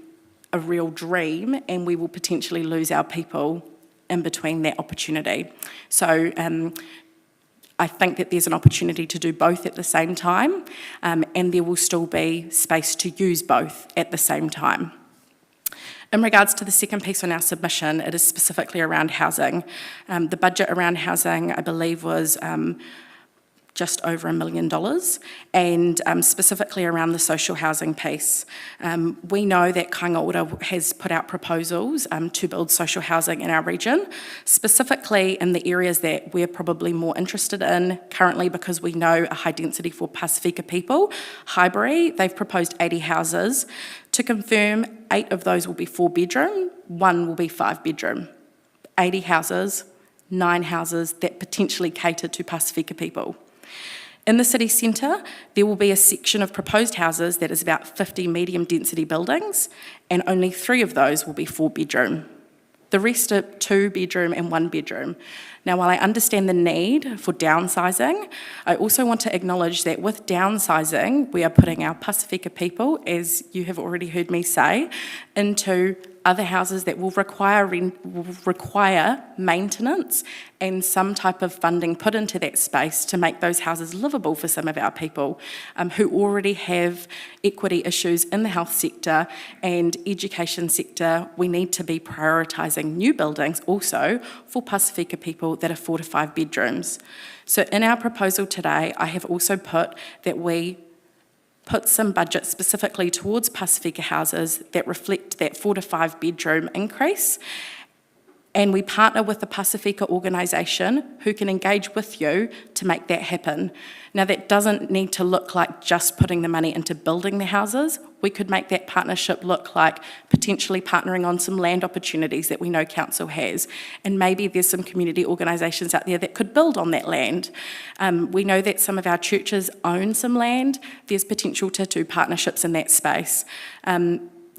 a real dream, and we will potentially lose our people in between that opportunity. So I think that there's an opportunity to do both at the same time, and there will still be space to use both at the same time. In regards to the second piece on our submission, it is specifically around housing. The budget around housing, I believe, was just over $1 million, and specifically around the social housing piece. We know that Kāinga Ora has put out proposals to build social housing in our region, specifically in the areas that we're probably more interested in currently because we know a high density for Pacifica people. Highbury, they've proposed 80 houses. To confirm, 8 of those will be 4-bedroom, 1 will be 5-bedroom. 80 houses, 9 houses that potentially cater to Pacifica people. In the city centre, there will be a section of proposed houses that is about 50 medium density buildings, and only 3 of those will be 4-bedroom. The rest are 2-bedroom and 1-bedroom. Now, while I understand the need for downsizing, I also want to acknowledge that with downsizing, we are putting our Pacifica people, as you have already heard me say, into other houses that will require maintenance and some type of funding put into that space to make those houses livable for some of our people who already have equity issues in the health sector and education sector. We need to be prioritising new buildings also for Pasifika people that are 4 to 5 bedrooms. So in our proposal today, I have also put that we put some budget specifically towards Pasifika houses that reflect that 4 to 5 bedroom increase. And we partner with the Pasifika organisation who can engage with you to make that happen. Now, that doesn't need to look like just putting the money into building the houses. We could make that partnership look like potentially partnering on some land opportunities that we know council has. And maybe there's some community organisations out there that could build on that land. We know that some of our churches own some land. There's potential to do partnerships in that space.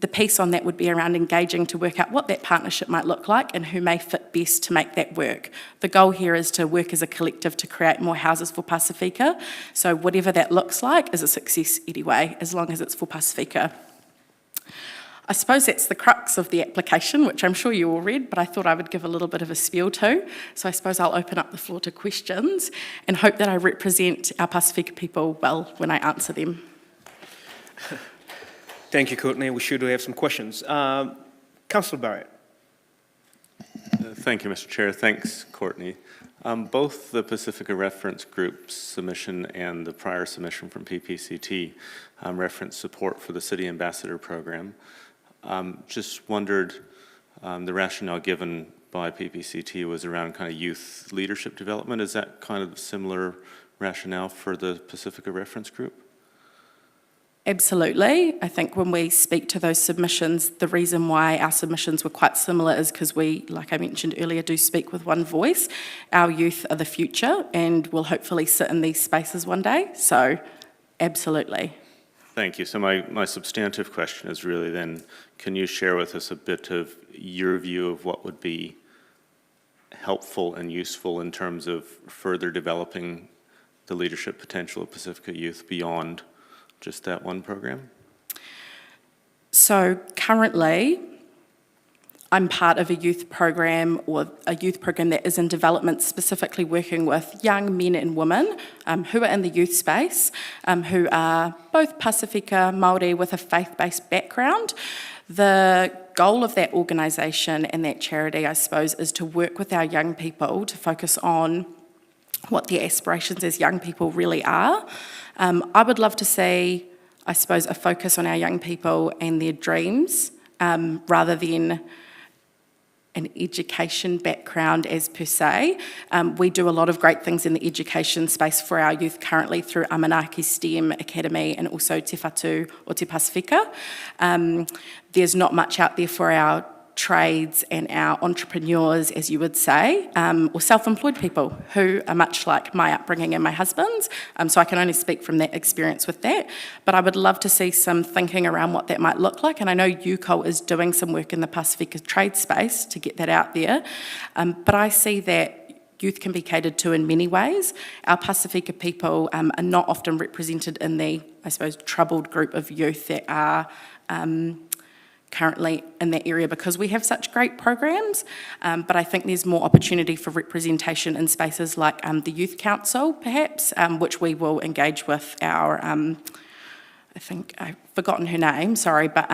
The piece on that would be around engaging to work out what that partnership might look like and who may fit best to make that work. The goal here is to work as a collective to create more houses for Pasifika. So whatever that looks like is a success anyway, as long as it's for Pasifika. I suppose that's the crux of the application, which I'm sure you all read, but I thought I would give a little bit of a spiel too. So I suppose I'll open up the floor to questions and hope that I represent our Pasifika people well when I answer them. Thank you, Courtney. We should have some questions. Councillor Barrett. Thank you, Mr. Chair. Thanks, Courtney. Both the Pasifika Reference Group's submission and the prior submission from PPCT reference support for the City Ambassador Program. Just wondered, the rationale given by PPCT was around kind of youth leadership development. Is that kind of similar rationale for the Pasifika Reference Group? Absolutely. I think when we speak to those submissions, the reason why our submissions were quite similar is because we, like I mentioned earlier, do speak with one voice. Our youth are the future and will hopefully sit in these spaces one day. So, absolutely. Thank you. So my substantive question is really then, can you share with us a bit of your view of what would be helpful and useful in terms of further developing the leadership potential of Pasifika youth beyond just that one program? So currently, I'm part of a youth program or a youth program that is in development, specifically working with young men and women who are in the youth space, who are both Pasifika Māori with a faith-based background. The goal of that organisation and that charity, I suppose, is to work with our young people to focus on what their aspirations as young people really are. I would love to see, I suppose, a focus on our young people and their dreams rather than an education background as per se. We do a lot of great things in the education space for our youth currently through Amanaki STEM Academy and also Te Whatu o Te Pasifika. There's not much out there for our trades and our entrepreneurs, as you would say, or self-employed people who are much like my upbringing and my husband's. So I can only speak from that experience with that. But I would love to see some thinking around what that might look like. And I know UCOL is doing some work in the Pasifika trade space to get that out there. But I see that youth can be catered to in many ways. Our Pasifika people are not often represented in the, I suppose, troubled group of youth that are currently in that area because we have such great programs, but I think there's more opportunity for representation in spaces like the Youth Council, perhaps, which we will engage with our, I think I've forgotten her name, sorry, but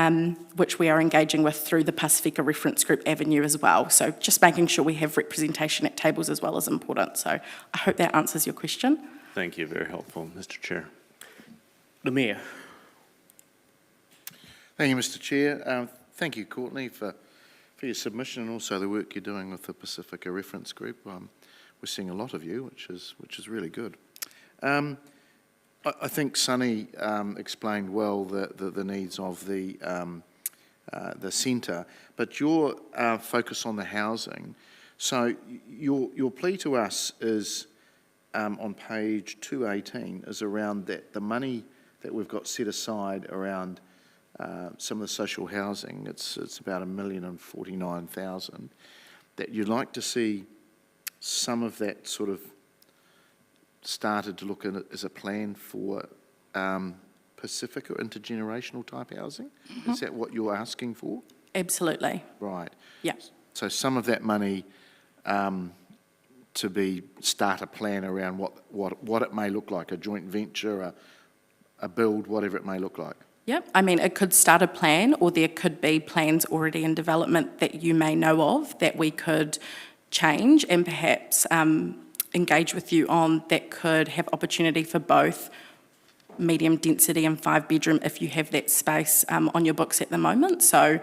which we are engaging with through the Pasifika Reference Group Avenue as well. So just making sure we have representation at tables as well is important. So I hope that answers your question. Thank you, very helpful, Mr. Chair. The Mayor. Thank you, Mr. Chair. Thank you, Courtney, for your submission and also the work you're doing with the Pasifika Reference Group. We're seeing a lot of you, which is really good. I think Sunny explained well the needs of the centre, but your focus on the housing. So your plea to us is on page 218 is around that the money that we've got set aside around some of the social housing, it's about $1,049,000, that you'd like to see some of that sort of started to look at it as a plan for Pasifika intergenerational type housing. Mm-hmm. Is that what you're asking for? Absolutely. Right. Yeah. So some of that money to start a plan around what it may look like, a joint venture, a build, whatever it may look like. Yep. I mean, it could start a plan, or there could be plans already in development that you may know of that we could change and perhaps engage with you on, that could have opportunity for both medium density and 5-bedroom if you have that space on your books at the moment. So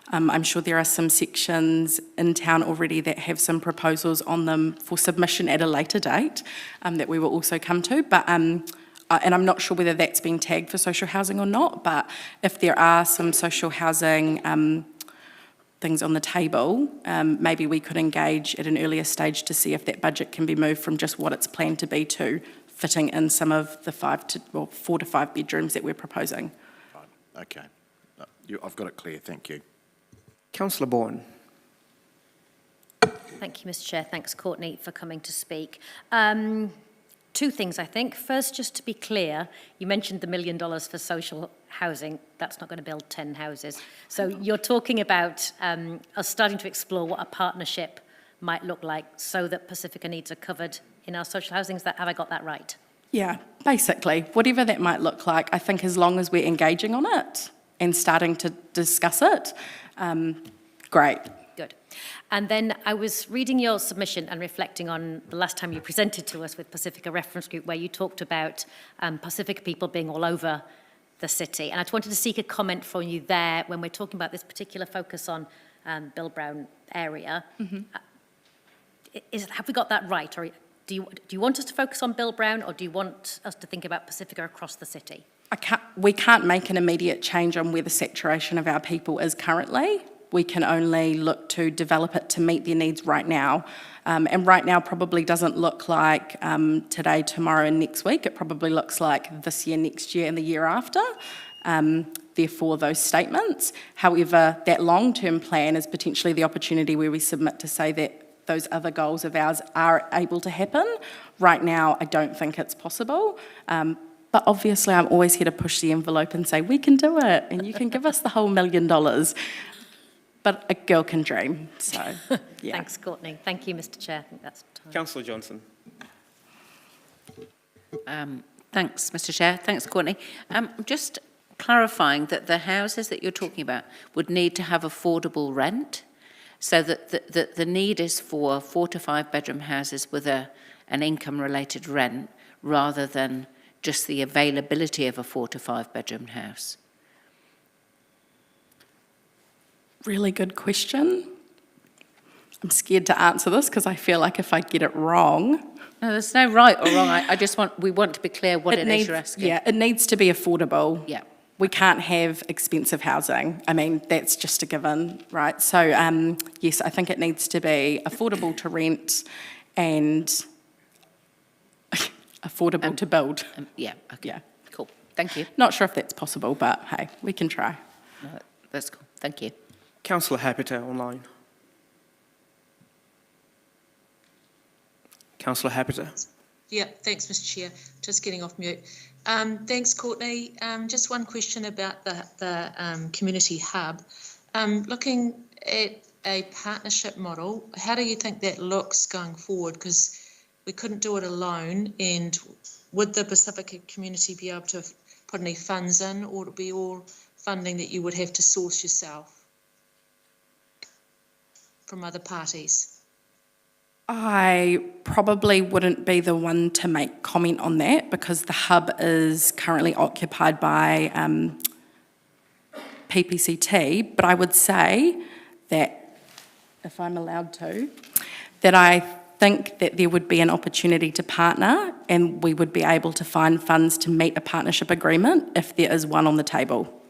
I'm sure there are some sections in town already that have some proposals on them for submission at a later date that we will also come to. But and I'm not sure whether that's been tagged for social housing or not, but if there are some social housing things on the table, maybe we could engage at an earlier stage to see if that budget can be moved from just what it's planned to be to fitting in some of the 4 to 5 bedrooms that we're proposing. Right. Okay. I've got it clear. Thank you. Councillor Bourne. Thank you, Mr. Chair. Thanks, Courtney, for coming to speak. Two things, I think. First, just to be clear, you mentioned the $1 million for social housing. That's not going to build 10 houses. So you're talking about us starting to explore what a partnership might look like so that Pacifica needs are covered in our social housing. Have I got that right? Yeah, basically, whatever that might look like, I think as long as we're engaging on it and starting to discuss it, great. Good. And then I was reading your submission and reflecting on the last time you presented to us with Pacifica Reference Group, where you talked about Pacifica people being all over the city. And I just wanted to seek a comment from you there when we're talking about this particular focus on Bill Brown area. Mm-hmm. Have we got that right? Or do you want us to focus on Bill Brown, or do you want us to think about Pacifica across the city? We can't make an immediate change on where the saturation of our people is currently. We can only look to develop it to meet their needs right now. And right now probably doesn't look like today, tomorrow and next week. It probably looks like this year, next year and the year after. Therefore, those statements. However, that long-term plan is potentially the opportunity where we submit to say that those other goals of ours are able to happen. Right now, I don't think it's possible. But obviously, I'm always here to push the envelope and say, we can do it, and you can give us the whole $1 million. But a girl can dream, so, yeah. Thanks, Courtney. Thank you, Mr. Chair. I think that's time. Councillor Johnson. Thanks, Mr. Chair. Thanks, Courtney. Just clarifying that the houses that you're talking about would need to have affordable rent, so that the need is for 4 to 5 bedroom houses with an income-related rent, rather than just the availability of a 4 to 5 bedroom house. Really good question. I'm scared to answer this because I feel like if I get it wrong... No, there's no right or wrong. We want to be clear what it is you're asking. Yeah, it needs to be affordable. Yeah. We can't have expensive housing. I mean, that's just a given, right? So, yes, I think it needs to be affordable to rent and affordable to build. Yeah, okay. Yeah. Cool. Thank you. Not sure if that's possible, but hey, we can try. No, that's cool. Thank you. Councillor Habitat online. Councillor Habitat. Yeah, thanks, Mr. Chair. Just getting off mute. Thanks, Courtney. Just one question about the community hub. Looking at a partnership model, how do you think that looks going forward? Because we couldn't do it alone, and would the Pacifica community be able to put any funds in, or would it be all funding that you would have to source yourself from other parties? I probably wouldn't be the one to make comment on that because the hub is currently occupied by PPCT, but I would say that, if I'm allowed to, that I think that there would be an opportunity to partner and we would be able to find funds to meet a partnership agreement if there is one on the table.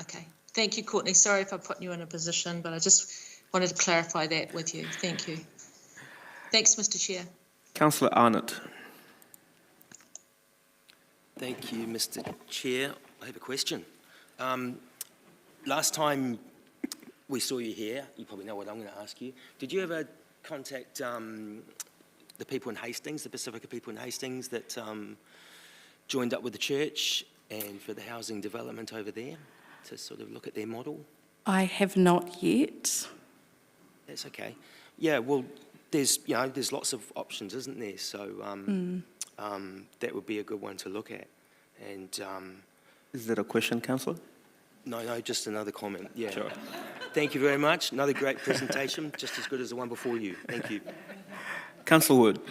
Okay. Thank you, Courtney. Sorry if I put you in a position, but I just wanted to clarify that with you. Thank you. Thanks, Mr. Chair. Councillor Arnott. Thank you, Mr. Chair. I have a question. Last time we saw you here, you probably know what I'm going to ask you. Did you ever contact the people in Hastings, the Pacifica people in Hastings that joined up with the church and for the housing development over there to sort of look at their model? I have not yet. That's okay. Yeah, well, there's lots of options, isn't there? So that would be a good one to look at. And Is that a question, Councillor? no, just another comment. Yeah. Sure. Thank you very much. Another great presentation, just as good as the one before you. Thank you. Councillor Wood.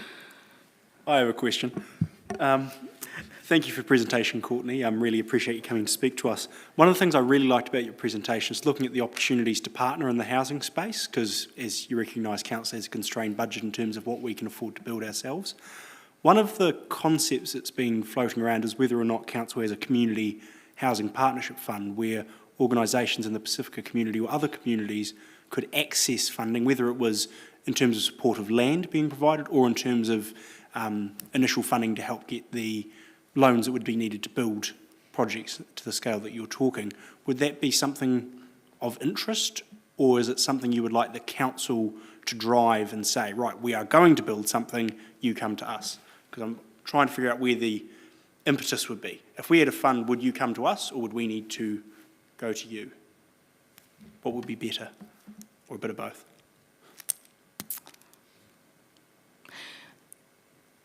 I have a question. Thank you for your presentation, Courtney. I really appreciate you coming to speak to us. One of the things I really liked about your presentation is looking at the opportunities to partner in the housing space, because as you recognise, council has a constrained budget in terms of what we can afford to build ourselves. One of the concepts that's been floating around is whether or not council has a community housing partnership fund where organisations in the Pacifica community or other communities could access funding, whether it was in terms of support of land being provided or in terms of initial funding to help get the loans that would be needed to build projects to the scale that you're talking. Would that be something of interest, or is it something you would like the council to drive and say, right, we are going to build something, you come to us? Because I'm trying to figure out where the impetus would be. If we had a fund, would you come to us, or would we need to go to you? What would be better, or a bit of both?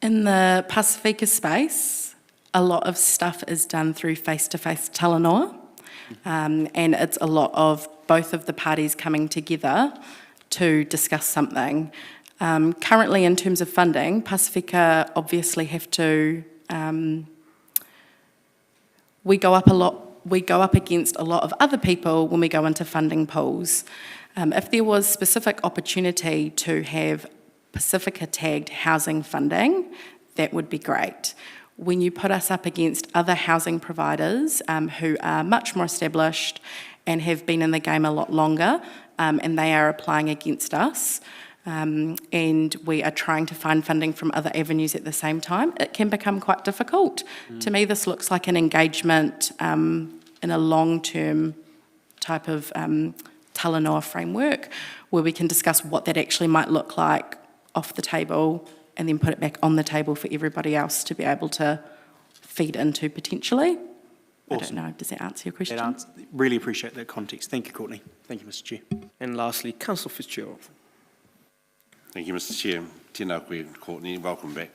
In the Pacifica space, a lot of stuff is done through face-to-face talanoa, and it's a lot of both of the parties coming together to discuss something. Currently, in terms of funding, Pacifica obviously have to. We go up against a lot of other people when we go into funding pools. If there was specific opportunity to have Pacifica tagged housing funding, that would be great. When you put us up against other housing providers who are much more established and have been in the game a lot longer, and they are applying against us, and we are trying to find funding from other avenues at the same time, it can become quite difficult. To me, this looks like an engagement in a long-term type of talanoa framework where we can discuss what that actually might look like off the table and then put it back on the table for everybody else to be able to feed into potentially. Awesome. I don't know, does that answer your question? Really appreciate that context. Thank you, Courtney. Thank you, Mr. Chair. And lastly, Councillor Fitzgerald. Thank you, Mr. Chair. Tēnā koe, Courtney. Welcome back.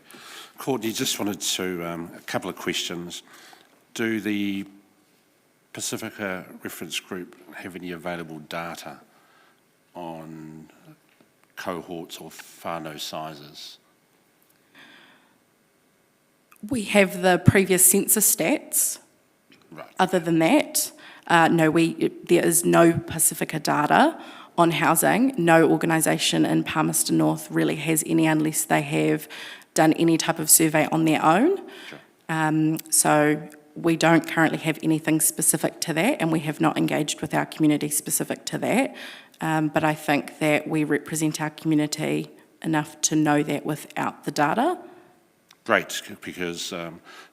Courtney, just wanted to, a couple of questions. Do the Pacifica Reference Group have any available data on cohorts or whānau sizes? We have the previous census stats. Right. Other than that, no, there is no Pacifica data on housing. No organisation in Palmerston North really has any unless they have done any type of survey on their own. Sure. So we don't currently have anything specific to that, and we have not engaged with our community specific to that. But I think that we represent our community enough to know that without the data. Great, because,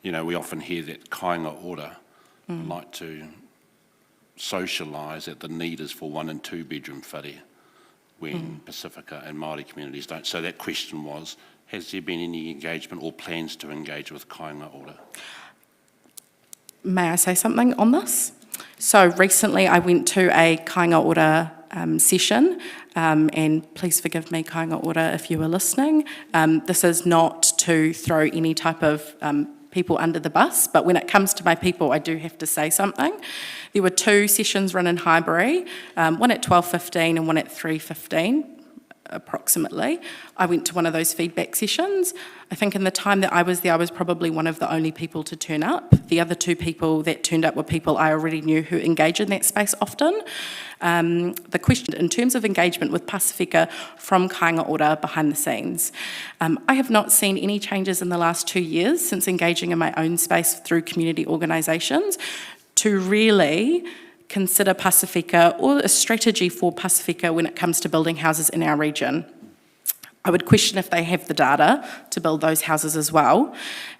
we often hear that kāinga ora like to socialise that the need is for 1 and 2 bedroom whare when Pacifica and Māori communities don't. So that question was, has there been any engagement or plans to engage with kāinga ora? May I say something on this? So recently I went to a kāinga ora session, and please forgive me, kāinga ora, if you were listening. This is not to throw any type of people under the bus, but when it comes to my people, I do have to say something. There were 2 sessions run in Highbury, one at 12:15 and one at 3:15. Approximately. I went to one of those feedback sessions. I think in the time that I was there, I was probably one of the only people to turn up. The other 2 people that turned up were people I already knew who engage in that space often. The question in terms of engagement with Pacifica from kāinga ora behind the scenes, I have not seen any changes in the last 2 years since engaging in my own space through community organisations to really consider Pacifica or a strategy for Pacifica when it comes to building houses in our region. I would question if they have the data to build those houses as well.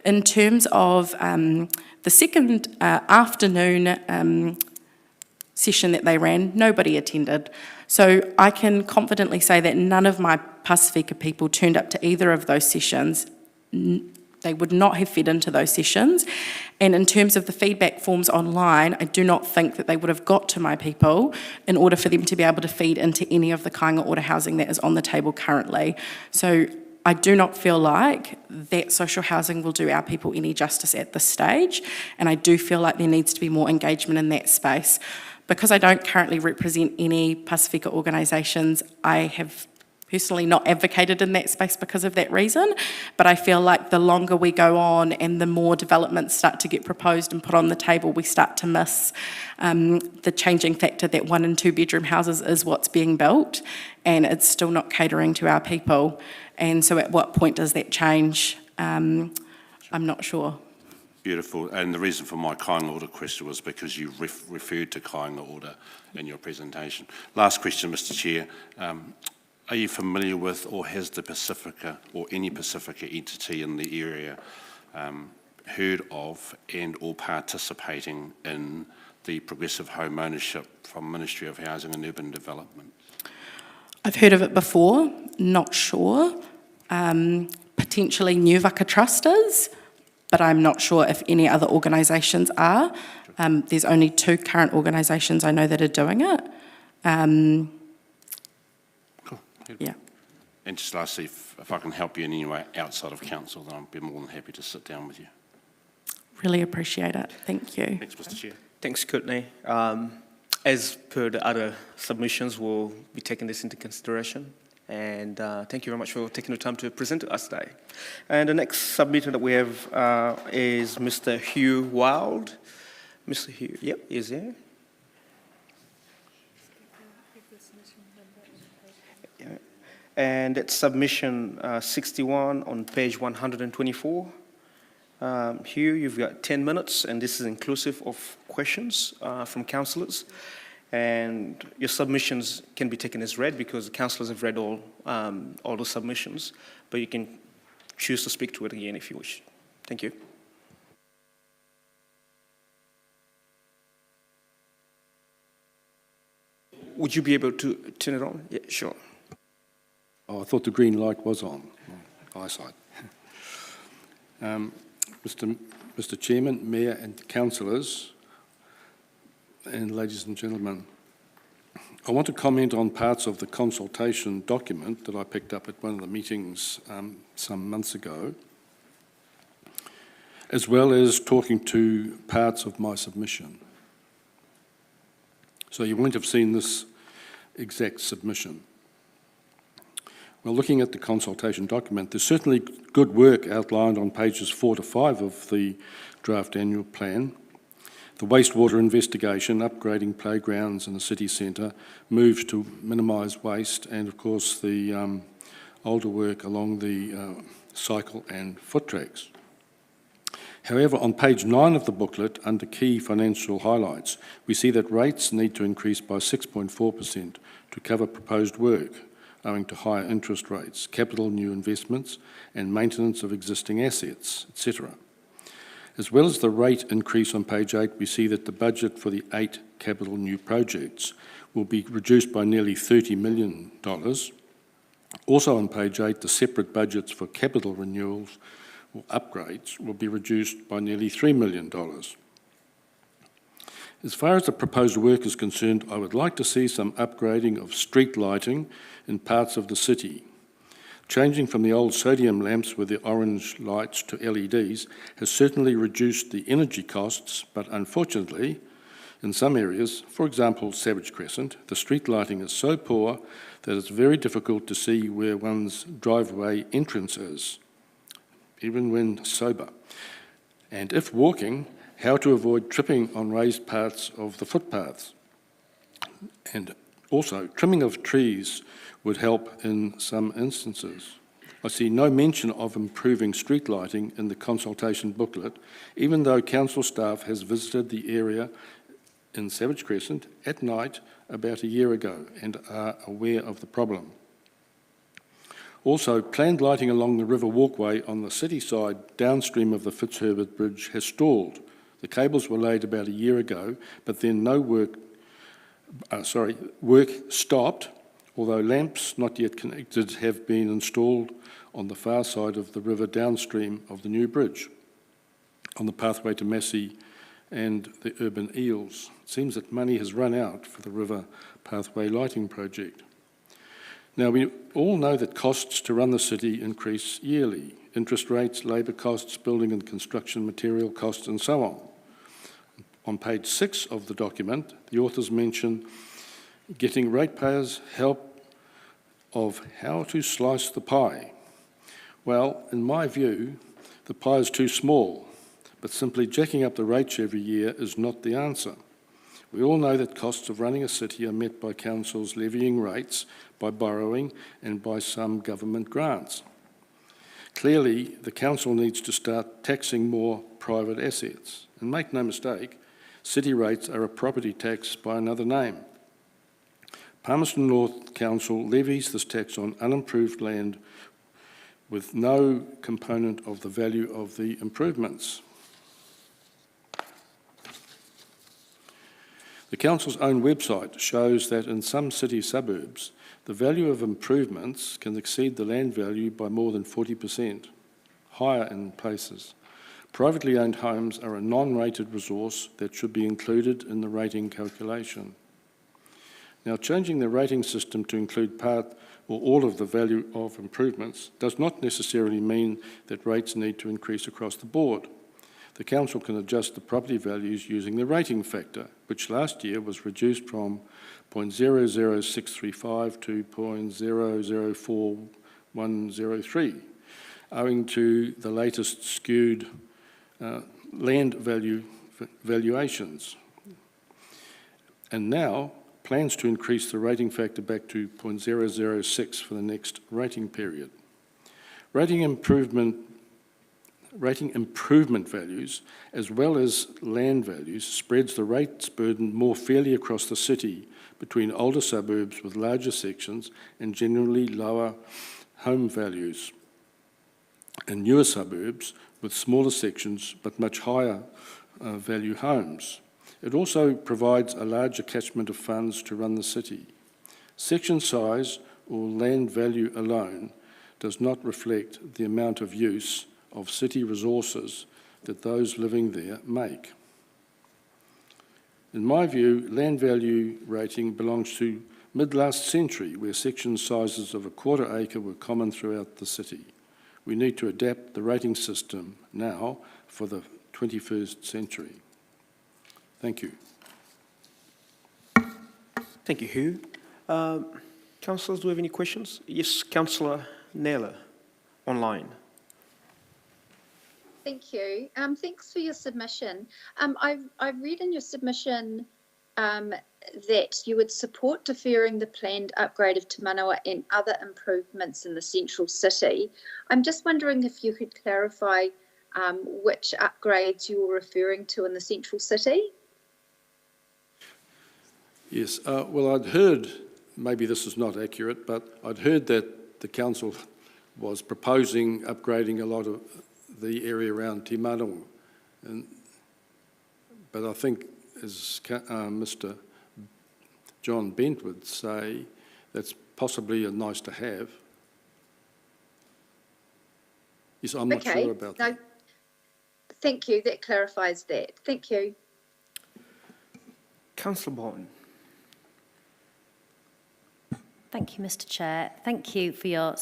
In terms of the second afternoon session that they ran, nobody attended. So I can confidently say that none of my Pacifica people turned up to either of those sessions. they would not have fed into those sessions. And in terms of the feedback forms online, I do not think that they would have got to my people in order for them to be able to feed into any of the kāinga order housing that is on the table currently. So I do not feel like that social housing will do our people any justice at this stage, and I do feel like there needs to be more engagement in that space. Because I don't currently represent any Pasifika organisations, I have personally not advocated in that space because of that reason, but I feel like the longer we go on and the more developments start to get proposed and put on the table, we start to miss the changing factor that 1 and 2 bedroom houses is what's being built, and it's still not catering to our people. And so at what point does that change? I'm not sure. Beautiful. And the reason for my kāinga order question was because you referred to kāinga order in your presentation. Last question, Mr. Chair. Are you familiar with, or has the Pasifika or any Pasifika entity in the area heard of and or participating in the progressive home ownership from Ministry of Housing and Urban Development? I've heard of it before, not sure. Potentially New Waka Trust is, but I'm not sure if any other organisations are. There's only 2 current organisations I know that are doing it. Cool. Yeah. And just lastly, if I can help you in any way outside of council, then I'll be more than happy to sit down with you. Really appreciate it. Thank you. Thanks, Mr. Chair. Thanks, Courtney. As per the other submissions, we'll be taking this into consideration. And thank you very much for taking the time to present to us today. And the next submitter that we have is Mr. Hugh Wild. Mr. Hugh, yep, is here. Yeah. And it's submission 61 on page 124. Hugh, you've got 10 minutes, and this is inclusive of questions from councillors. And your submissions can be taken as read because the councillors have read all the submissions, but you can choose to speak to it again if you wish. Thank you. Would you be able to turn it on? Yeah, sure. Oh, I thought the green light was on. My eyesight. Mr. Chairman, Mayor and councillors, and ladies and gentlemen, I want to comment on parts of the consultation document that I picked up at one of the meetings some months ago, as well as talking to parts of my submission. So you won't have seen this exact submission. Well, looking at the consultation document, there's certainly good work outlined on pages 4 to 5 of the draft annual plan. The wastewater investigation, upgrading playgrounds in the city centre, moves to minimise waste, and of course the older work along the cycle and foot tracks. However, on page 9 of the booklet, under key financial highlights, we see that rates need to increase by 6.4% to cover proposed work, owing to higher interest rates, capital new investments, and maintenance of existing assets, etc. As well as the rate increase on page 8, we see that the budget for the 8 capital new projects will be reduced by nearly $30 million. Also on page 8, the separate budgets for capital renewals or upgrades will be reduced by nearly $3 million. As far as the proposed work is concerned, I would like to see some upgrading of street lighting in parts of the city. Changing from the old sodium lamps with the orange lights to LEDs has certainly reduced the energy costs, but unfortunately, in some areas, for example Savage Crescent, the street lighting is so poor that it's very difficult to see where one's driveway entrance is, even when sober. And if walking, how to avoid tripping on raised parts of the footpaths. And also, trimming of trees would help in some instances. I see no mention of improving street lighting in the consultation booklet, even though council staff has visited the area in Savage Crescent at night about a year ago and are aware of the problem. Also, planned lighting along the river walkway on the city side downstream of the Fitzherbert Bridge has stalled. The cables were laid about a year ago, but then work stopped, although lamps not yet connected have been installed on the far side of the river downstream of the new bridge, on the pathway to Massey and the urban eels. It seems that money has run out for the river pathway lighting project. Now, we all know that costs to run the city increase yearly. Interest rates, labour costs, building and construction material costs, and so on. On page 6 of the document, the authors mention getting ratepayers help of how to slice the pie. Well, in my view, the pie is too small, but simply jacking up the rates every year is not the answer. We all know that costs of running a city are met by councils levying rates, by borrowing, and by some government grants. Clearly, the council needs to start taxing more private assets. And make no mistake, city rates are a property tax by another name. Palmerston North Council levies this tax on unimproved land with no component of the value of the improvements. The council's own website shows that in some city suburbs, the value of improvements can exceed the land value by more than 40%, higher in places. Privately owned homes are a non-rated resource that should be included in the rating calculation. Now, changing the rating system to include part or all of the value of improvements does not necessarily mean that rates need to increase across the board. The council can adjust the property values using the rating factor, which last year was reduced from 0.00635 to 0.004103, owing to the latest skewed land valuations. And now, plans to increase the rating factor back to 0.006 for the next rating period. Rating improvement values, as well as land values, spreads the rates burden more fairly across the city between older suburbs with larger sections and generally lower home values, and newer suburbs with smaller sections but much higher value homes. It also provides a larger catchment of funds to run the city. Section size or land value alone does not reflect the amount of use of city resources that those living there make. In my view, land value rating belongs to mid-last century, where section sizes of a quarter acre were common throughout the city. We need to adapt the rating system now for the 21st century. Thank you. Thank you, Hugh. Councillors, do we have any questions? Yes, Councillor Naylor, online. Thank you. Thanks for your submission. I've read in your submission that you would support deferring the planned upgrade of Te Manawa and other improvements in the central city. I'm just wondering if you could clarify which upgrades you were referring to in the central city? Yes, well, I'd heard, maybe this is not accurate, but I'd heard that the council was proposing upgrading a lot of the area around Te Manawa. But I think, as Mr. John Bent would say, that's possibly a nice to have. Yes, I'm not sure about that. Thank you, that clarifies that. Thank you. Councillor Bourne. Thank you, Mr. Chair. Thank you for your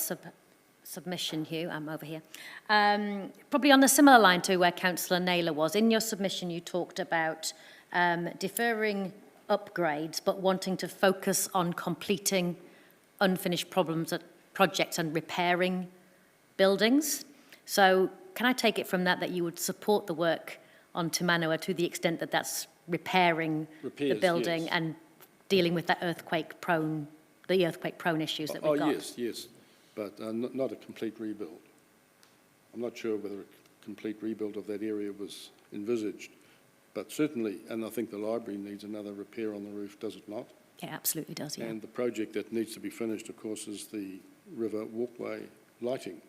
submission, Hugh. I'm over here. Probably on a similar line to where Councillor Naylor was. In your submission, you talked about deferring upgrades, but wanting to focus on completing unfinished projects and repairing buildings. So can I take it from that you would support the work on Te Manawa to the extent that that's repairing the building, yes, and dealing with the earthquake-prone issues that we've got? Yes, but not a complete rebuild. I'm not sure whether a complete rebuild of that area was envisaged, but certainly, and I think the library needs another repair on the roof, does it not? It absolutely does, yeah. And the project that needs to be finished, of course, is the river walkway lighting.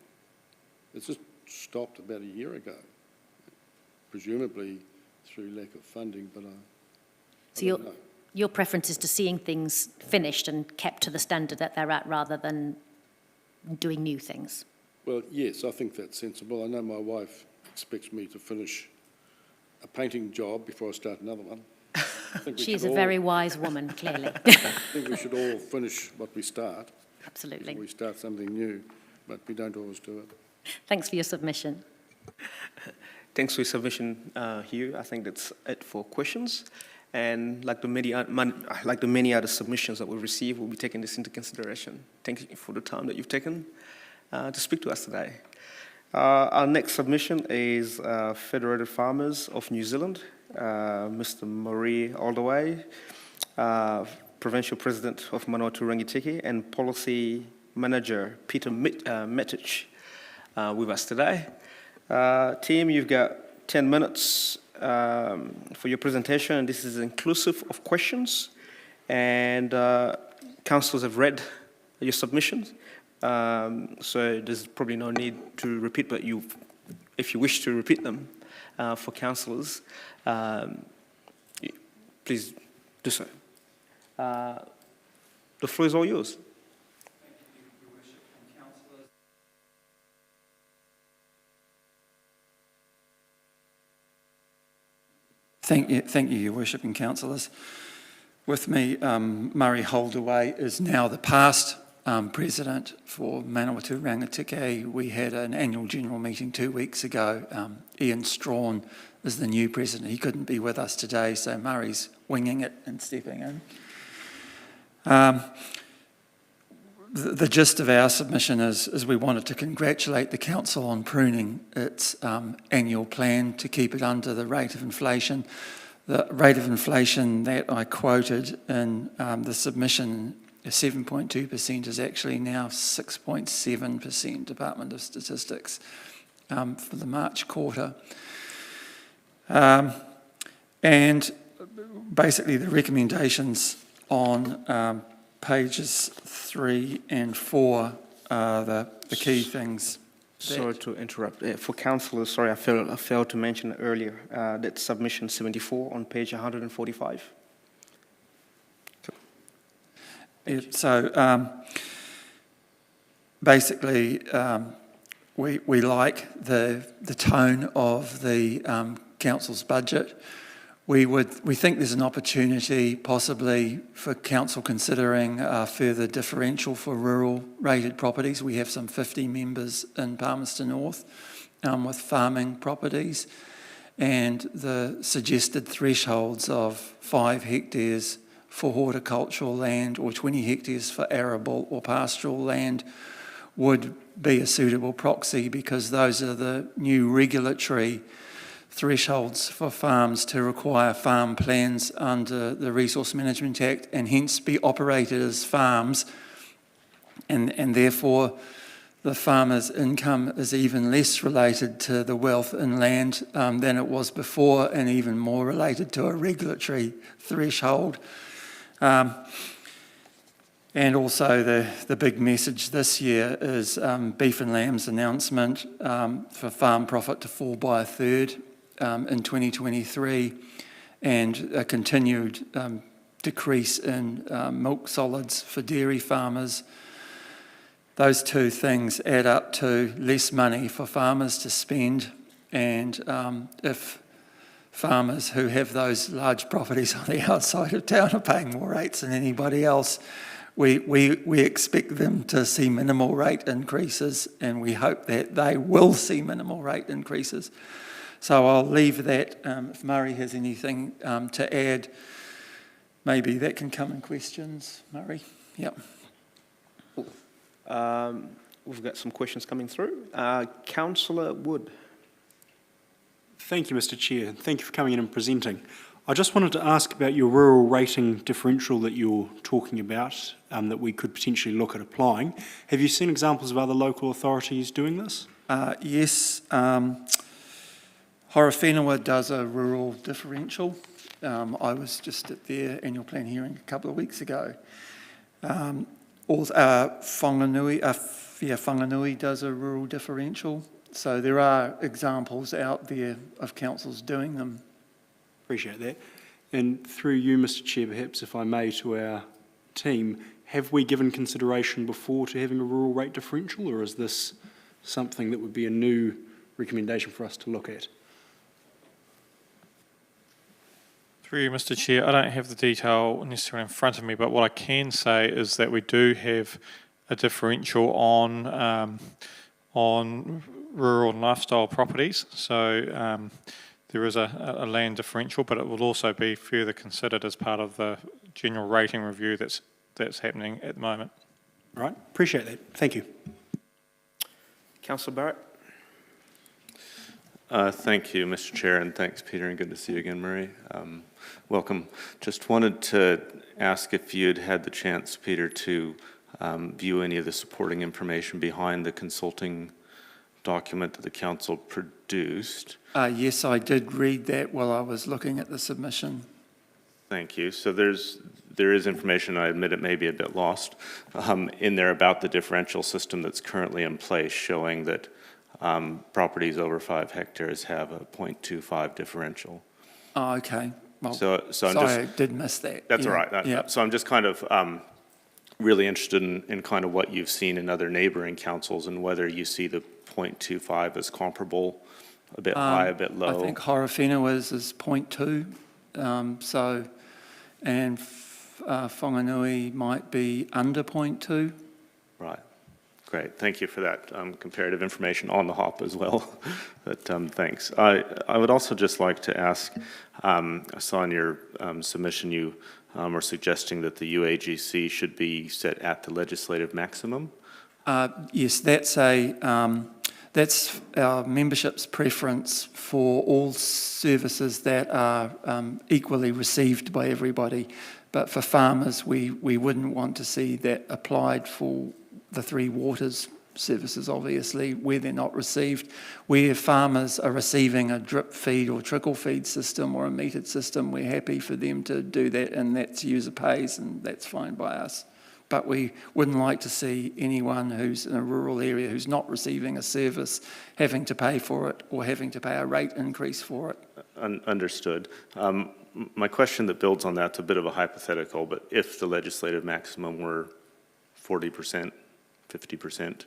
It's just stopped about a year ago, presumably through lack of funding, but I don't know. Your preference is to seeing things finished and kept to the standard that they're at rather than doing new things? Well, yes, I think that's sensible. I know my wife expects me to finish a painting job before I start another one. She is a very wise woman, clearly. I think we should all finish what we start. Absolutely. We start something new, but we don't always do it. Thanks for your submission. Thanks for your submission, Hugh. I think that's it for questions. And like the many other submissions that we receive, we'll be taking this into consideration. Thank you for the time that you've taken to speak to us today. Our next submission is Federated Farmers of New Zealand, Mr. Marie Aldaway, Provincial President of Manawatu Rangitiki, and Policy Manager Peter Metich with us today. Team, you've got 10 minutes for your presentation, and this is inclusive of questions. And councillors have read your submissions, so there's probably no need to repeat, but if you wish to repeat them for councillors, please do so. The floor is all yours. Thank you, Your Worship and councillors. With me, Murray Holdaway is now the past president for Manawatu Rangitiki. We had an annual general meeting 2 weeks ago. Ian Strawn is the new president. He couldn't be with us today, so Murray's winging it and stepping in. The gist of our submission is we wanted to congratulate the council on pruning its annual plan to keep it under the rate of inflation. The rate of inflation that I quoted in the submission, 7.2%, is actually now 6.7%, Department of Statistics, for the March quarter. And basically the recommendations on pages 3 and 4 are the key things. Sorry to interrupt. For councillors, sorry, I failed to mention earlier that submission 74 on page 145. So basically, we like the tone of the council's budget. We think there's an opportunity possibly for council considering a further differential for rural rated properties. We have some 50 members in Palmerston North with farming properties, and the suggested thresholds of 5 hectares for horticultural land or 20 hectares for arable or pastoral land would be a suitable proxy, because those are the new regulatory thresholds for farms to require farm plans under the Resource Management Act and hence be operated as farms, and therefore the farmer's income is even less related to the wealth in land than it was before, and even more related to a regulatory threshold. And also the big message this year is Beef and Lamb's announcement for farm profit to fall by a third in 2023, and a continued decrease in milk solids for dairy farmers. Those two things add up to less money for farmers to spend, and if farmers who have those large properties on the outside of town are paying more rates than anybody else, we expect them to see minimal rate increases, and we hope that they will see minimal rate increases. So I'll leave that. If Murray has anything to add, maybe that can come in questions. Murray? Yep. We've got some questions coming through. Councillor Wood. Thank you, Mr. Chair. Thank you for coming in and presenting. I just wanted to ask about your rural rating differential that you're talking about, that we could potentially look at applying. Have you seen examples of other local authorities doing this? Yes. Horowhenua does a rural differential. I was just at their annual plan hearing a couple of weeks ago. Whanganui does a rural differential. So there are examples out there of councils doing them. Appreciate that. And through you, Mr. Chair, perhaps if I may, to our team, have we given consideration before to having a rural rate differential, or is this something that would be a new recommendation for us to look at. Through you, Mr. Chair, I don't have the detail necessarily in front of me, but what I can say is that we do have a differential on rural and lifestyle properties. So there is a land differential, but it will also be further considered as part of the general rating review that's happening at the moment. Right, appreciate that. Thank you. Councillor Barrett. Thank you, Mr. Chair, and thanks, Peter, and good to see you again, Marie. Welcome. Just wanted to ask if you'd had the chance, Peter, to view any of the supporting information behind the consulting document that the council produced. Yes, I did read that while I was looking at the submission. Thank you. So there is information, I admit it may be a bit lost, in there about the differential system that's currently in place, showing that properties over 5 hectares have a 0.25 differential. Oh, okay. Well, so I did miss that. That's yeah. all right. Yeah. So I'm just kind of really interested in kind of what you've seen in other neighboring councils and whether you see the 0.25 as comparable, a bit high, a bit low. I think Horowhenua is 0.2. And Whanganui might be under 0.2. Right. Great. Thank you for that comparative information on the hop as well. But thanks. I would also just like to ask, I saw in your submission you were suggesting that the UAGC should be set at the legislative maximum. Yes, that's our membership's preference for all services that are equally received by everybody. But for farmers, we wouldn't want to see that applied for the Three Waters services, obviously, where they're not received. Where farmers are receiving a drip feed or trickle feed system or a metered system, we're happy for them to do that, and that's user pays, and that's fine by us. But we wouldn't like to see anyone who's in a rural area who's not receiving a service having to pay for it or having to pay a rate increase for it. Understood. My question that builds on that's a bit of a hypothetical, but if the legislative maximum were 40%, 50%,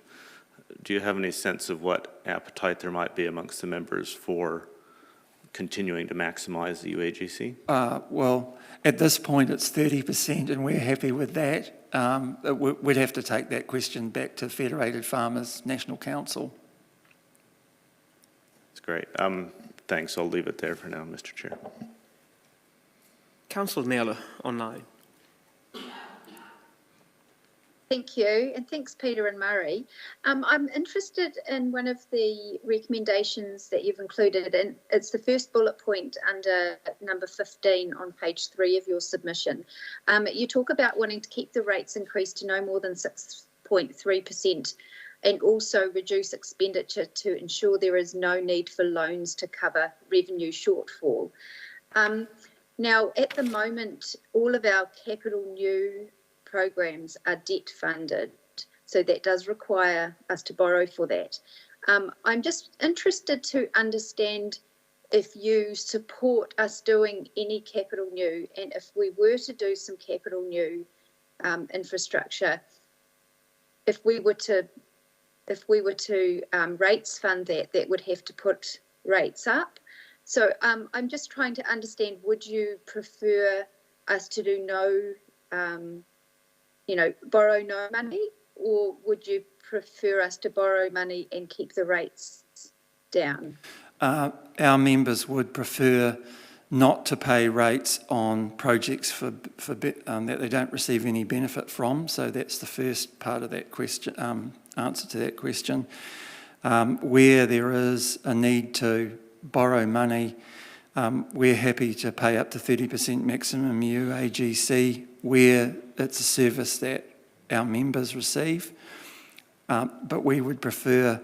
do you have any sense of what appetite there might be amongst the members for continuing to maximize the UAGC? Well, at this point it's 30% and we're happy with that. We'd have to take that question back to Federated Farmers National Council. That's great. Thanks. I'll leave it there for now, Mr. Chair. Councillor Naylor, online. Thank you, and thanks, Peter and Murray. I'm interested in one of the recommendations that you've included, and it's the first bullet point under number 15 on page 3 of your submission. You talk about wanting to keep the rates increased to no more than 6.3% and also reduce expenditure to ensure there is no need for loans to cover revenue shortfall. Now, at the moment, all of our capital new programs are debt funded, so that does require us to borrow for that. I'm just interested to understand if you support us doing any capital new, and if we were to do some capital new infrastructure, if we were to rates fund that, that would have to put rates up. So I'm just trying to understand, would you prefer us to do borrow no money, or would you prefer us to borrow money and keep the rates down? Our members would prefer not to pay rates on projects that they don't receive any benefit from. So that's the first part of that question, answer to that question. Where there is a need to borrow money, we're happy to pay up to 30% maximum UAGC where it's a service that our members receive. But we would prefer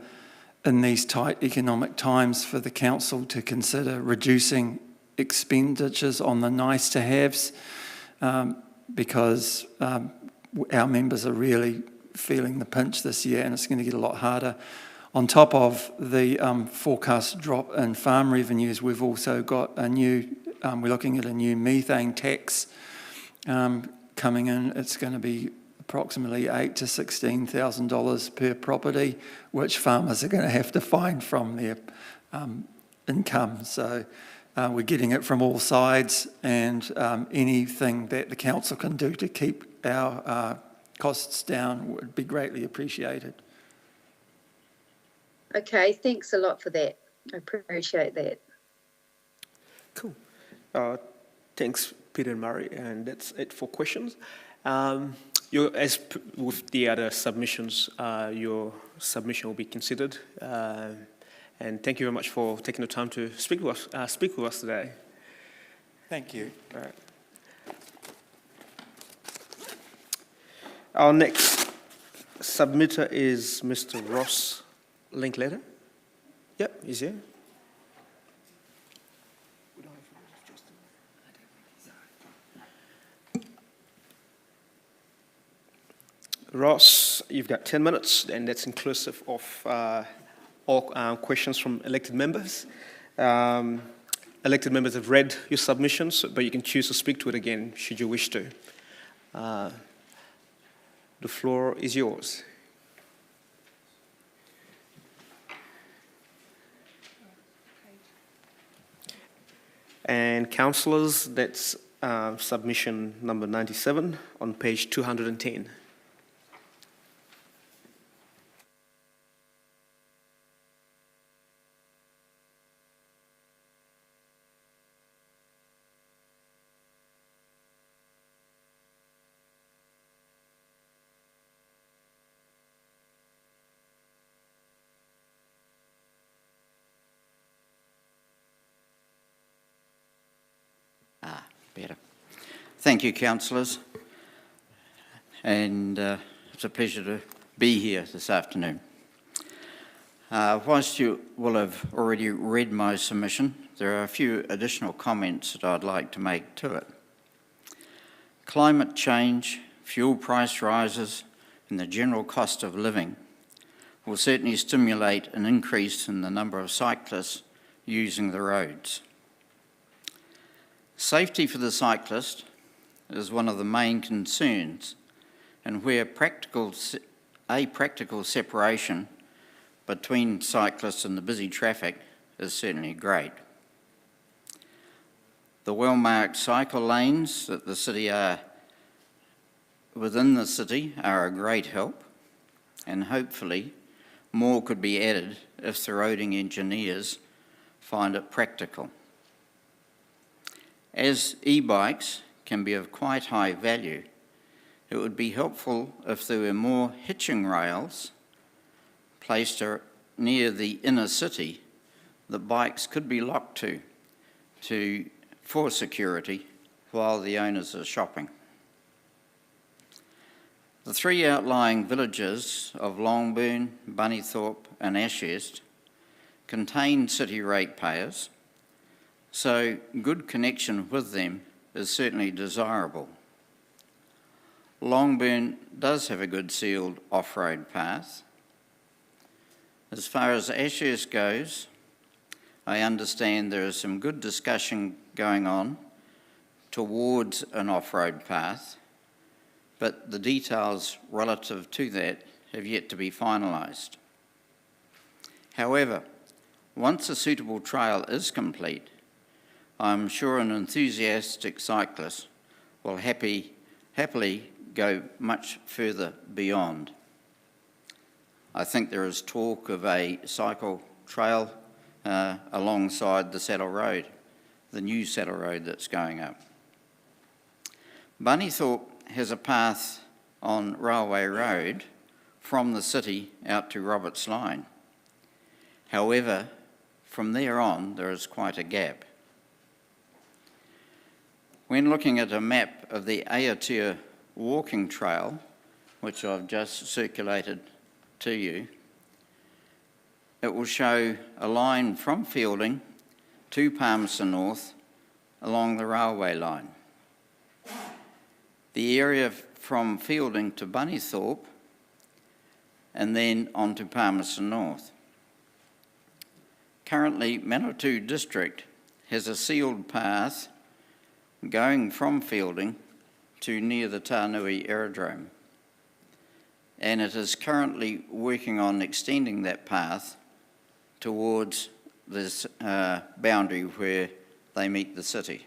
in these tight economic times for the council to consider reducing expenditures on the nice to haves because our members are really feeling the pinch this year and it's going to get a lot harder. On top of the forecast drop in farm revenues, we've also got a new, we're looking at a new methane tax coming in. It's going to be approximately $8,000 to $16,000 per property, which farmers are going to have to find from their income. So we're getting it from all sides, and anything that the council can do to keep our costs down would be greatly appreciated. Okay, thanks a lot for that. I appreciate that. Cool. Thanks, Peter and Murray, and that's it for questions. As with the other submissions, your submission will be considered. And thank you very much for taking the time to speak with us today. Thank you. All right. Our next submitter is Mr. Ross Linklater. Yep, he's here. Ross, you've got 10 minutes, and that's inclusive of all questions from elected members. Elected members have read your submissions, but you can choose to speak to it again should you wish to. The floor is yours. And councillors, that's submission number 97 on page 210. Better. Thank you, councillors, and it's a pleasure to be here this afternoon. Whilst you will have already read my submission, there are a few additional comments that I'd like to make to it. Climate change, fuel price rises, and the general cost of living will certainly stimulate an increase in the number of cyclists using the roads. Safety for the cyclist is one of the main concerns, and where a practical separation between cyclists and the busy traffic is certainly great. The well-marked cycle lanes that the city are within the city are a great help, and hopefully more could be added if the roading engineers find it practical. As e-bikes can be of quite high value, it would be helpful if there were more hitching rails placed near the inner city that bikes could be locked to for security while the owners are shopping. The three outlying villages of Longburn, Bunnythorpe and Ashurst contain city ratepayers, so good connection with them is certainly desirable. Longburn does have a good sealed off-road path. As far as Ashurst goes, I understand there is some good discussion going on towards an off-road path, but the details relative to that have yet to be finalised. However, once a suitable trail is complete, I'm sure an enthusiastic cyclist will happily go much further beyond. I think there is talk of a cycle trail alongside the Saddle Road, the new Saddle Road that's going up. Bunnythorpe has a path on Railway Road from the city out to Roberts Line. However, from there on, there is quite a gap. When looking at a map of the Aotea walking trail, which I've just circulated to you, it will show a line from Fielding to Palmerston North along the railway line. The area from Fielding to Bunnythorpe and then on to Palmerston North. Currently, Manawatu District has a sealed path going from Fielding to near the Tānui Aerodrome. and it is currently working on extending that path towards this boundary where they meet the city.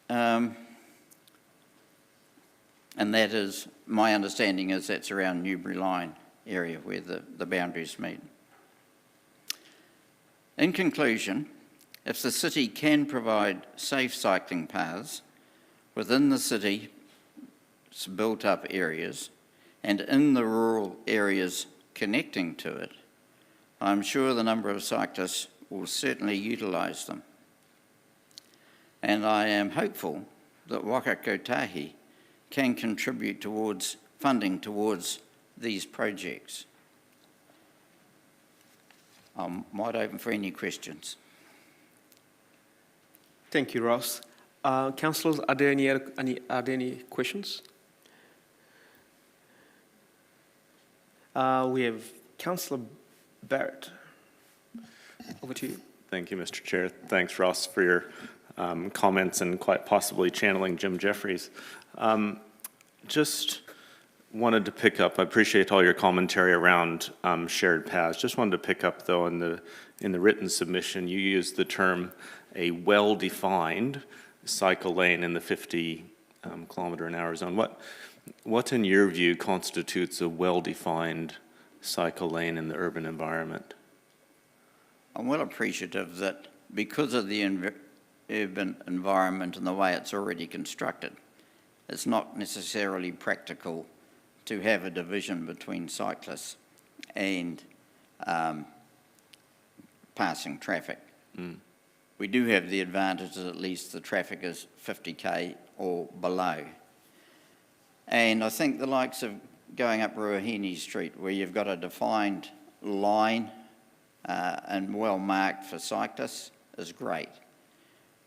And that is, my understanding is that's around Newbury Line area where the boundaries meet. In conclusion, if the city can provide safe cycling paths within the city's built-up areas and in the rural areas connecting to it, I'm sure the number of cyclists will certainly utilise them. And I am hopeful that Waka Kotahi can contribute towards funding towards these projects. I'm wide open for any questions. Thank you, Ross. Councillors, are there any questions? We have Councillor Barrett. Over to you. Thank you, Mr. Chair. Thanks, Ross, for your comments and quite possibly channeling Jim Jeffries. Just wanted to pick up, I appreciate all your commentary around shared paths. Just wanted to pick up, though, in the written submission, you used the term a well-defined cycle lane in the 50 kilometre an hour zone. What, in your view, constitutes a well-defined cycle lane in the urban environment? I'm well appreciative that because of the urban environment and the way it's already constructed, it's not necessarily practical to have a division between cyclists and passing traffic. We do have the advantage that at least the traffic is 50k or below. And I think the likes of going up Ruahine Street, where you've got a defined line and well marked for cyclists, is great.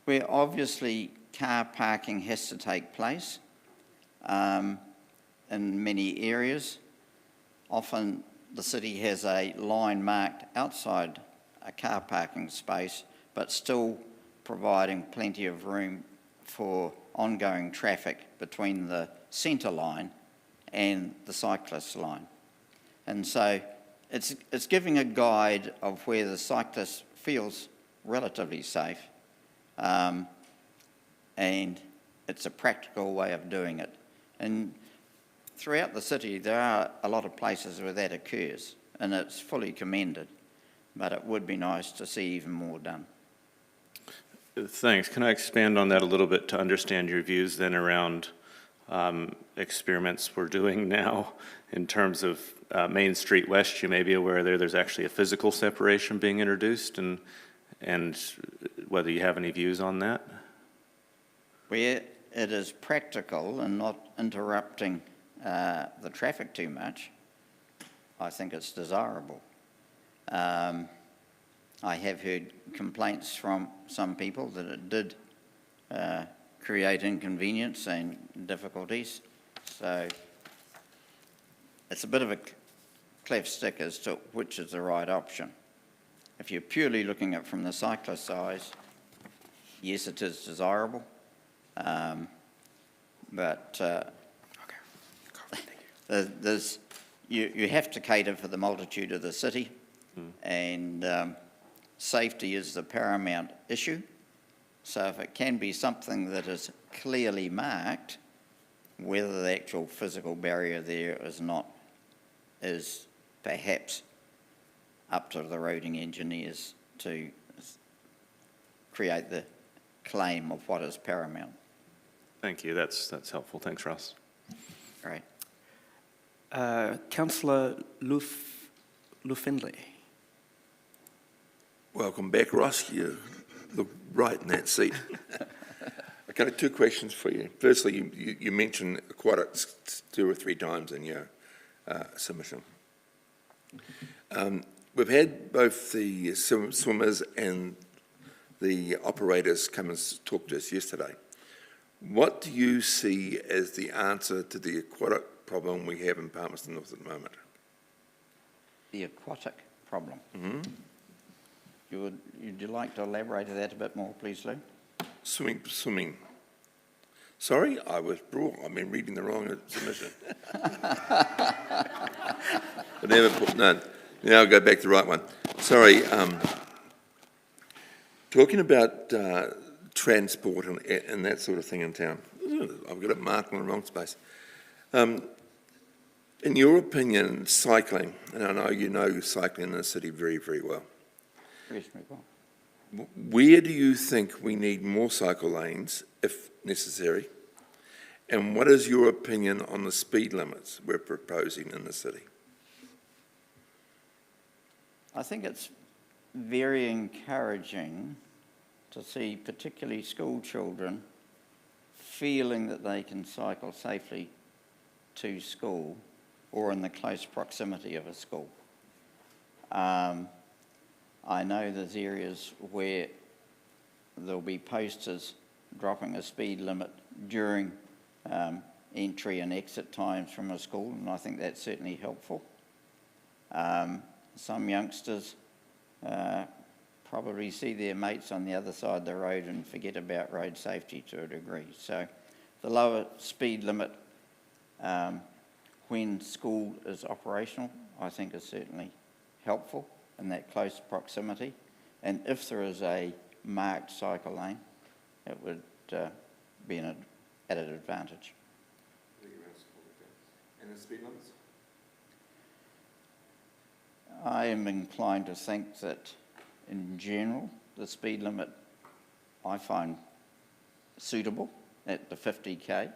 Where obviously car parking has to take place in many areas, often the city has a line marked outside a car parking space, but still providing plenty of room for ongoing traffic between the centre line and the cyclist line. And so it's giving a guide of where the cyclist feels relatively safe, and it's a practical way of doing it. And throughout the city, there are a lot of places where that occurs, and it's fully commended, but it would be nice to see even more done. Thanks. Can I expand on that a little bit to understand your views then around experiments we're doing now in terms of Main Street West? You may be aware there's actually a physical separation being introduced, and whether you have any views on that? Where it is practical and not interrupting the traffic too much, I think it's desirable. I have heard complaints from some people that it did create inconvenience and difficulties, so it's a bit of a cleft stick as to which is the right option. If you're purely looking at it from the cyclist side, yes, it is desirable, but you have to cater for the multitude of the city, and safety is the paramount issue. So if it can be something that is clearly marked, whether the actual physical barrier there is not, is perhaps up to the roading engineers to create the claim of what is paramount. Thank you. That's helpful. Thanks, Ross. Great. Councillor Lou Findlay. Welcome back, Ross. You look right in that seat. I've got two questions for you. Firstly, you mentioned aquatics 2 or 3 times in your submission. We've had both the swimmers and the operators come and talk to us yesterday. What do you see as the answer to the aquatic problem we have in Palmerston North at the moment? The aquatic problem? Mm-hmm. Would you like to elaborate on that a bit more, please, Lou? Swimming Sorry, I withdraw. I've been reading the wrong submission. But never put none. Now I'll go back to the right one. Sorry. Talking about transport and that sort of thing in town. I've got it marked in the wrong space. In your opinion, cycling, and I know you know cycling in the city very, very well. Reasonably well. Where do you think we need more cycle lanes, if necessary? And what is your opinion on the speed limits we're proposing in the city? I think it's very encouraging to see particularly school children feeling that they can cycle safely to school or in the close proximity of a school. I know there's areas where there'll be posters dropping a speed limit during entry and exit times from a school, and I think that's certainly helpful. Some youngsters probably see their mates on the other side of the road and forget about road safety to a degree. So the lower speed limit when school is operational, I think is certainly helpful in that close proximity. And if there is a marked cycle lane, it would be an added advantage. And the speed limits? I am inclined to think that in general, the speed limit I find suitable at the 50k,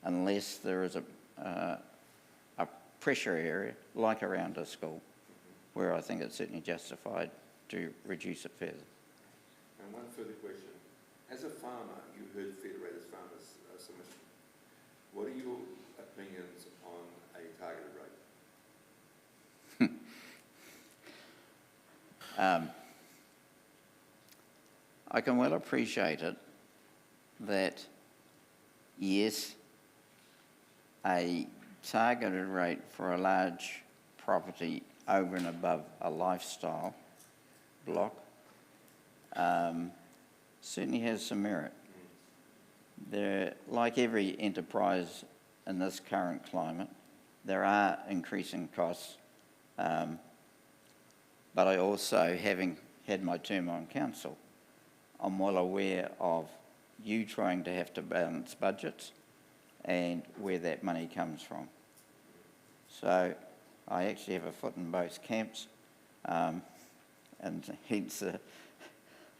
unless there is a pressure area, like around a school, where I think it's certainly justified to reduce it further. And one further question. As a farmer, you heard Federated Farmers' submission. What are your opinions on a targeted rate? I can well appreciate it that, yes, a targeted rate for a large property over and above a lifestyle block certainly has some merit. There, like every enterprise in this current climate, there are increasing costs, but I also, having had my term on council, I'm well aware of you trying to have to balance budgets and where that money comes from. So I actually have a foot in both camps, and hence a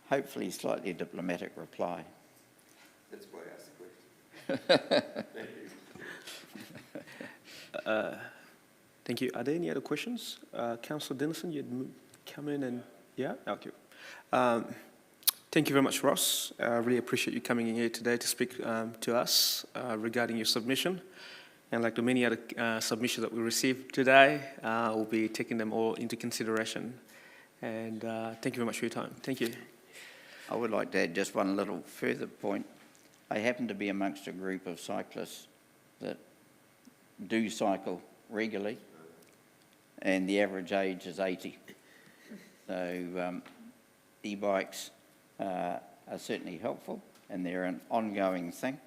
hopefully slightly diplomatic reply. That's why I asked the question. Thank you. Thank you. Are there any other questions? Councillor Dennison, you'd come in and, yeah? Okay. Thank you very much, Ross. I really appreciate you coming in here today to speak to us regarding your submission. And like the many other submissions that we received today, we'll be taking them all into consideration. And thank you very much for your time. Thank you. I would like to add just one little further point. I happen to be amongst a group of cyclists that do cycle regularly, and the average age is 80. So e-bikes are certainly helpful, and they're an ongoing thing,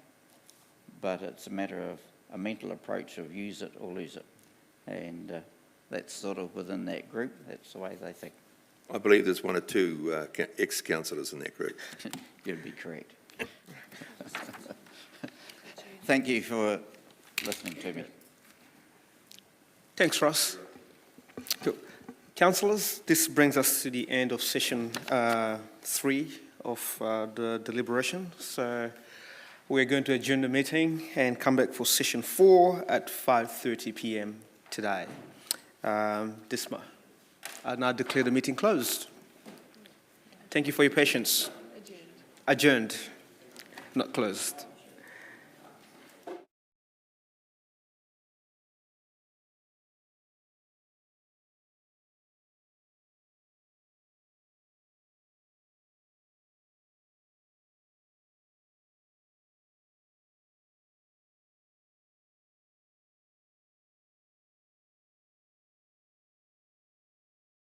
but it's a matter of a mental approach of use it or lose it. And that's sort of within that group, that's the way they think. I believe there's one or two ex-councillors in that group. You'd be correct. Thank you for listening to me. Thanks, Ross. Cool. Councillors, this brings us to the end of session 3 of the deliberation. So we're going to adjourn the meeting and come back for session 4 at 5:30 p.m. today. I now declare the meeting closed. Thank you for your patience. Adjourned, not closed.